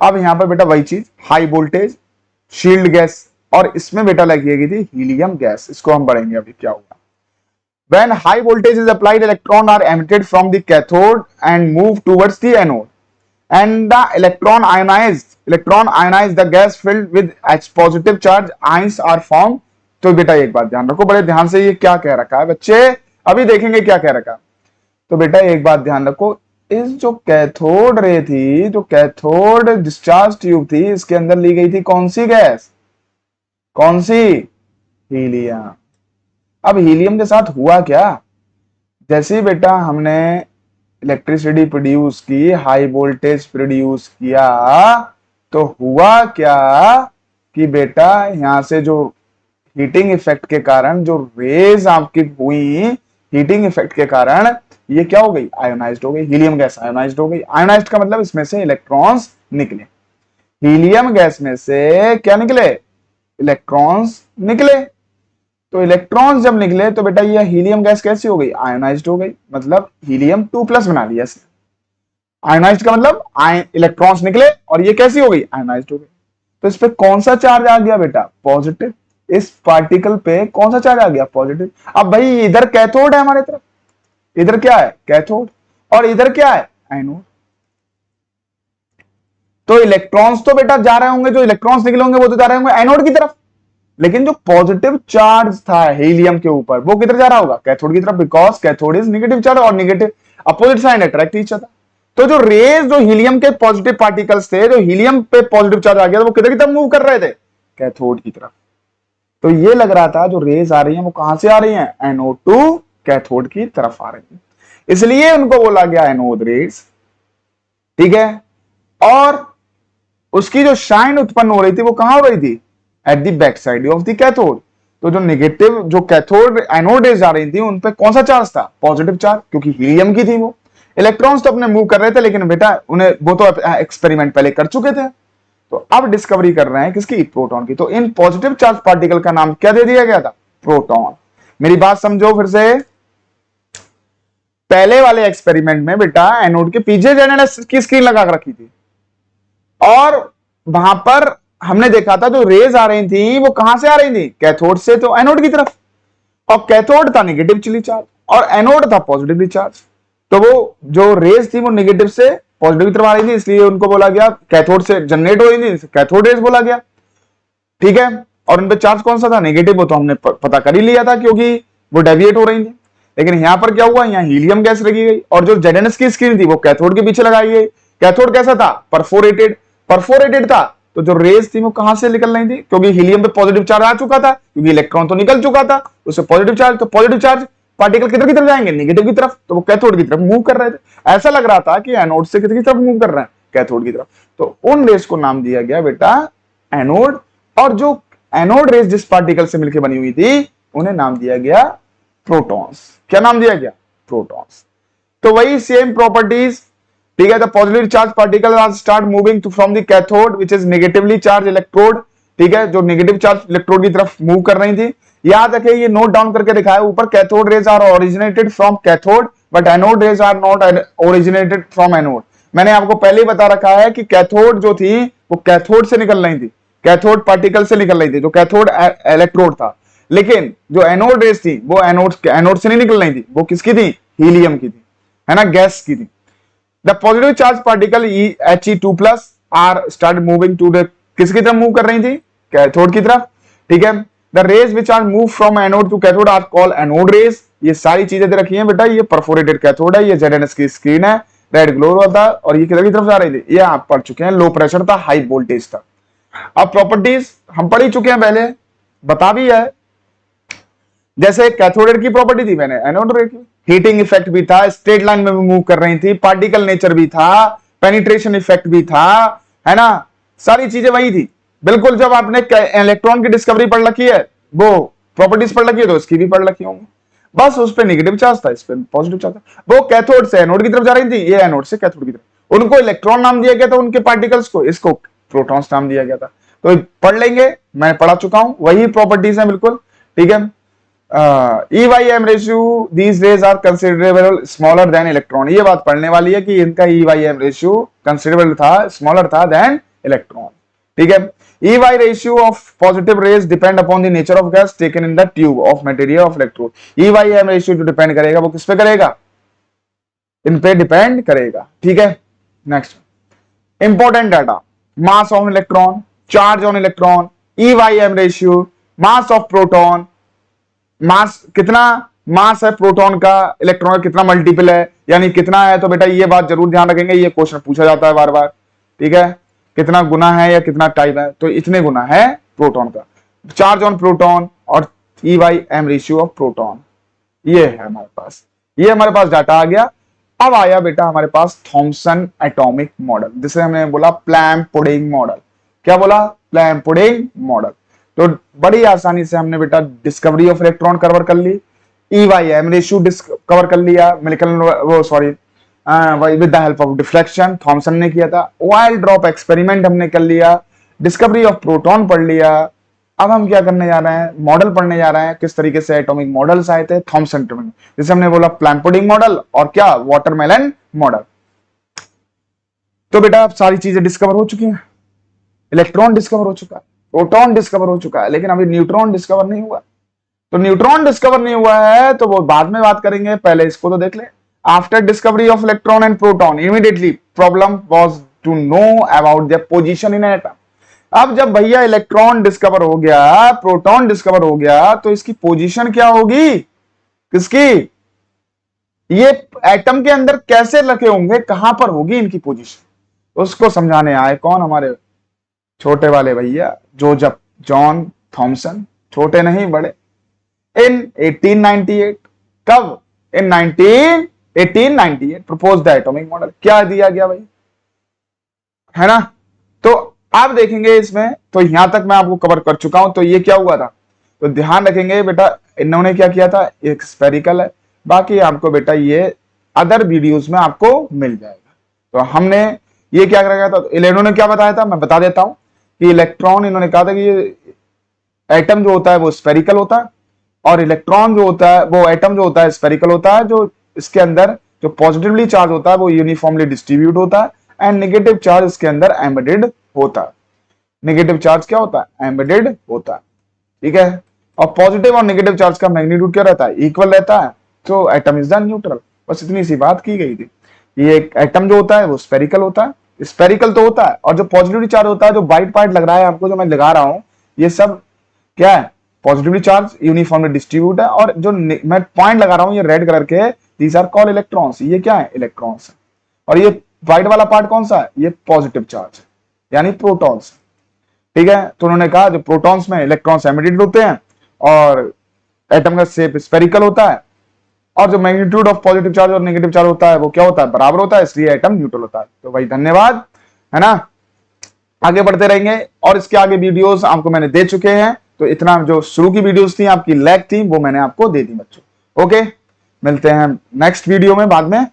अब यहां पर बेटा वही चीज, हाई वोल्टेज शील्ड गैस, और इसमें बेटा लगी गई थी हीलियम गैस। इसको हम पढ़ेंगे अभी क्या हुआ। When high voltage is applied, electrons are emitted from the cathode and move towards the anode. And the electron ionized the gas filled with H positive charge ions are formed. तो बेटा एक बात ध्यान रखो, बड़े ध्यान से, ये क्या कह रखा है बच्चे, अभी देखेंगे क्या कह रखा है। तो बेटा एक बात ध्यान रखो, इस जो कैथोड रे थी, जो कैथोड डिस्चार्ज ट्यूब थी, इसके अंदर ली गई थी कौन सी गैस, कौन सी, हीलियम। अब हीलियम के साथ हुआ क्या, जैसे बेटा हमने इलेक्ट्रिसिटी प्रोड्यूस की, हाई वोल्टेज प्रोड्यूस किया, तो हुआ क्या कि बेटा यहां से जो हीटिंग इफेक्ट के कारण जो रेज आपकी हुई, हीटिंग इफेक्ट के कारण ये क्या हो गई, आयोनाइज्ड हो गई, हीलियम गैस आयोनाइज्ड हो गई। आयोनाइज्ड का मतलब इसमें से इलेक्ट्रॉन्स निकले, हीलियम गैस में से क्या निकले, इलेक्ट्रॉन्स निकले। तो इलेक्ट्रॉन्स जब निकले तो बेटा ये हीलियम गैस कैसी हो गई, आयोनाइज्ड हो गई, मतलब हीलियम 2+ बना लिया इसने। आयोनाइज्ड का मतलब इलेक्ट्रॉन्स निकले और ये कैसी हो गई, आयोनाइज्ड हो गई। तो इस पे कौन सा चार्ज आ गया बेटा, पॉजिटिव। इस पार्टिकल पे कौन सा चार्ज आ गया, पॉजिटिव। अब भाई इधर कैथोड है हमारे तरफ, इधर क्या है, कैथोड, और इधर क्या है, एनोड। तो इलेक्ट्रॉन्स तो बेटा जा रहे होंगे, जो इलेक्ट्रॉन्स निकले होंगे वो तो जा रहे होंगे एनोड की तरफ, लेकिन जो पॉजिटिव चार्ज था हीलियम के ऊपर वो किधर जा रहा होगा, कैथोड की तरफ, because cathode is negative charge और negative opposite sign attract each other. तो जो रेज, जो हीलियम के पॉजिटिव पार्टिकल्स थे, जो हीलियम पे पॉजिटिव चार्ज आ गया था, वो किधर की तरफ मूव कर रहे थे, कैथोड की तरफ। तो ये लग रहा था जो रेज आ रही हैं वो कहां से आ रही हैं, एनोड टू कैथोड की तरफ आ रही है, इसलिए उनको बोला गया एनोड रेज। ठीक है, और उसकी जो शाइन उत्पन्न हो रही थी वो कहां हो रही थी, at the back side of the cathode. तो जो नेगेटिव, जो कैथोड एनोड रेज आ रही थी उन पे कौन सा चार्ज था, पॉजिटिव चार्ज, क्योंकि हीलियम की थी वो। इलेक्ट्रॉन्स तो अपने मूव कर रहे थे, लेकिन बेटा उन्हें वो तो एक्सपेरिमेंट पहले कर चुके थे, तो अब डिस्कवरी कर रहे हैं किसकी, प्रोटॉन की। तो इन पॉजिटिव चार्ज पार्टिकल का नाम क्या दे दिया गया था, प्रोटॉन। मेरी बात समझो फिर से, पहले वाले एक्सपेरिमेंट में बेटा एनोड के पीछे जेनेरेस की स्क्रीन लगा रखी थी, और वहां पर हमने देखा था जो रेज आ रही थी वो कहां से आ रही थी, कैथोड से, तो एनोड की तरफ, और कैथोड था नेगेटिवली चार्ज और एनोड था पॉजिटिवली चार्ज। तो वो जो रेज थी वो नेगेटिव से पॉजिटिव की तरफ आ रही थी, इसलिए उनको बोला गया, कैथोड से जनरेट हो रही थी, कैथोड रेज बोला गया। ठीक है, और उन पे चार्ज कौन सा था, नेगेटिव, वो तो हमने पता कर ही लिया था क्योंकि वो डेविएट हो रही थी। लेकिन यहां पर क्या हुआ, यहाँ हीलियम गैस रखी गई, और जो जेडेनस की स्क्रीन थी वो कैथोड के पीछे लगाई गई। कैथोड कैसा था, परफोरेटेड था। तो जो रेज थी वो कहां से निकल रही थी, क्योंकि हीलियम पे पॉजिटिव चार्ज आ चुका था, क्योंकि इलेक्ट्रॉन तो निकल चुका था, उससे पॉजिटिव चार्ज, तो पॉजिटिव चार्ज पार्टिकल किधर की तरफ जाएंगे, नेगेटिव की तरफ, तो वो कैथोड की तरफ मूव कर रहे थे। ऐसा लग रहा था कि एनोड से किधर की तरफ मूव कर रहे हैं, कैथोड की तरफ। तो उन रेज को नाम दिया गया बेटा एनोड, और जो एनोड रेज जिस पार्टिकल से मिलकर बनी हुई थी उन्हें नाम दिया गया प्रोटॉन्स। क्या नाम दिया गया, प्रोटॉन्स। तो वही सेम प्रॉपर्टीज, ठीक है। The positive charge particle are start moving from the cathode which is negatively charged electrode, ठीक है, जो नेगेटिव चार्ज इलेक्ट्रोड की तरफ मूव कर रही थी। याद रखिए, ये नोट डाउन करके दिखाया ऊपर, cathode rays are originated from cathode but anode rays are not originated from anode. मैंने आपको पहले ही बता रखा है कि कैथोड जो थी वो कैथोड से निकल रही थी, कैथोड पार्टिकल से निकल रही थी, जो कैथोड इलेक्ट्रोड था। लेकिन जो एनोड रेस थी वो एनोड से नहीं निकल रही थी, वो किसकी थी? हीलियम की थी, है ना, गैस की थी। The positive charge particle He2+ are start moving to the, किसकी तरफ मूव कर रही थी? कैथोड की तरफ, ठीक है। The rays which are move from anode to cathode are called anode rays. ये सारी चीजें दे रखी हैं बेटा, ये परफोरेटेड कैथोड है, ये ZNS की स्क्रीन है, रेड ग्लो होता, और ये किधर की तरफ जा रही थी? ये आप पढ़ चुके हैं, लो प्रेशर था, हाई वोल्टेज था। अब प्रॉपर्टीज हम पढ़ ही चुके हैं, पहले बता भी है। जैसे कैथोड की प्रॉपर्टी थी मैंने एनोड की, हीटिंग इफेक्ट भी था, स्ट्रेट लाइन में भी मूव कर रही थी, पार्टिकल नेचर भी था, पेनिट्रेशन इफेक्ट भी था, है ना, सारी चीजें वही थी बिल्कुल। जब आपने इलेक्ट्रॉन की डिस्कवरी पढ़ रखी है, वो प्रॉपर्टीज पढ़ रखी है, तो इसकी भी पढ़ रखी होंगी। बस उस पर नेगेटिव चार्ज था, इस पर पॉजिटिव चार्ज था। वो कैथोड से एनोड की तरफ जा रही थी, ये एनोड से कैथोड की तरफ। उनको इलेक्ट्रॉन नाम दिया गया था उनके पार्टिकल्स को, इसको प्रोटॉन्स नाम दिया गया था। तो पढ़ लेंगे, मैं पढ़ा चुका हूं, वही प्रॉपर्टीज है बिल्कुल, ठीक है। E/m ratio these rays are considerable smaller than electron. ये बात पढ़ने वाली है कि इनका E/m रेशियो कंसिडरेबल था, स्मॉलर था देन इलेक्ट्रॉन, ठीक है। E/y ratio of positive rays depend upon the nature of gas taken in the tube of material of electrode. E/m ratio जो डिपेंड करेगा वो किस पे करेगा? इन पे डिपेंड करेगा, ठीक है। Next important data, mass of electron, charge on electron, E/m ratio, mass of proton, mass कितना मास है प्रोटॉन का, इलेक्ट्रॉन का कितना मल्टीपल है, यानी कितना है। तो बेटा ये बात जरूर ध्यान रखेंगे, ये क्वेश्चन पूछा जाता है बार बार, ठीक है। कितना गुना है या कितना टाइप है, तो इतने गुना है प्रोटॉन का। चार्ज ऑन प्रोटॉन और E/m रेशियो ऑफ प्रोटॉन, ये है हमारे पास, ये हमारे पास डाटा आ गया। अब आया बेटा हमारे पास थॉमसन एटॉमिक मॉडल, जिसे हमने बोला प्लैम पुडिंग मॉडल। क्या बोला? प्लैम पुडिंग मॉडल। तो बड़ी आसानी से हमने बेटा डिस्कवरी ऑफ इलेक्ट्रॉन कवर कर ली, E/m रेशियो कवर कर लिया, वो sorry with the help of deflection, Thomson ने किया था। ऑयल ड्रॉप एक्सपेरिमेंट हमने कर लिया, डिस्कवरी ऑफ प्रोटॉन पढ़ लिया। अब हम क्या करने जा रहे हैं? मॉडल पढ़ने जा रहे हैं, किस तरीके से एटॉमिक मॉडल्स आए थे थॉमसन एटॉमिक, जैसे हमने बोला प्लैम पुडिंग मॉडल और क्या वाटरमेलन मॉडल। तो बेटा अब सारी चीजें डिस्कवर हो चुकी हैं, इलेक्ट्रॉन डिस्कवर हो चुका है, प्रोटॉन डिस्कवर हो चुका है, लेकिन अभी न्यूट्रॉन डिस्कवर नहीं हुआ। तो न्यूट्रॉन डिस्कवर नहीं हुआ है तो वो बाद में बात करेंगे, पहले इसको तो देख ले। After discovery of electron and proton immediately problem was to know about their position in atom. अब जब भैया इलेक्ट्रॉन डिस्कवर हो गया, प्रोटॉन डिस्कवर हो गया, तो इसकी पोजीशन क्या होगी? किसकी? ये एटम के अंदर कैसे रखे होंगे, कहां पर होगी इनकी पोजीशन, उसको समझाने आए कौन? हमारे छोटे वाले भैया जोसेफ जॉन थॉमसन, छोटे नहीं बड़े। इन 1898, कब? इन 1898 प्रपोज द एटॉमिक मॉडल। क्या दिया गया भाई, है ना। तो आप देखेंगे इसमें, तो यहां तक मैं आपको कवर कर चुका हूं। तो ये क्या हुआ था, तो ध्यान रखेंगे बेटा, इन्होंने क्या किया था, एक स्फेरिकल है, बाकी आपको बेटा ये अदर वीडियोस में आपको मिल जाएगा। तो हमने ये क्या रखा था, इन्होंने क्या बताया था मैं बता देता हूं कि इलेक्ट्रॉन, इन्होंने कहा था कि ये एटम जो होता है वो स्फेरिकल होता है, और इलेक्ट्रॉन जो होता है वो एटम जो होता है स्फेरिकल होता है, जो इसके अंदर जो पॉजिटिवली चार्ज होता है वो यूनिफॉर्मली डिस्ट्रीब्यूट होता है, एंड नेगेटिव चार्ज इसके अंदर एम्बेडेड होता है। नेगेटिव चार्ज क्या होता है? एम्बेडेड होता है, ठीक है। और पॉजिटिव और नेगेटिव चार्ज का मैग्नीट्यूड क्या रहता है? इक्वल रहता है। तो एटम इज द न्यूट्रल, बस इतनी सी बात की गई थी। ये एक एटम जो होता है वो स्फेरिकल होता है, स्फेरिकल तो होता है, और जो पॉजिटिवली चार्ज होता है, जो व्हाइट पार्ट लग रहा है आपको, जो मैं लगा रहा हूं, ये सब क्या है? पॉजिटिवली चार्ज, यूनिफॉर्मली डिस्ट्रीब्यूट है। और जो मैं पॉइंट लगा रहा हूं ये रेड कलर के, दीज आर कॉल्ड इलेक्ट्रॉन्स, ये क्या है? इलेक्ट्रॉन्स। और ये व्हाइट वाला पार्ट कौन सा है? ये पॉजिटिव चार्ज है, यानी प्रोटॉन्स, ठीक है। तो उन्होंने कहा जो प्रोटॉन्स में इलेक्ट्रॉन्स एमिटेड होते हैं, और एटम का शेप स्फेरिकल होता है, और जो मैग्नीट्यूड ऑफ पॉजिटिव चार्ज और नेगेटिव चार्ज होता है वो क्या होता है? बराबर होता है, इसलिए एटम न्यूट्रल होता है। तो भाई धन्यवाद, है ना। आगे बढ़ते रहेंगे, और इसके आगे वीडियोस आपको मैंने दे चुके हैं। तो इतना जो शुरू की वीडियोस थी आपकी लैग थी, वो मैंने आपको दे दी बच्चों। ओके, मिलते हैं नेक्स्ट वीडियो में बाद में।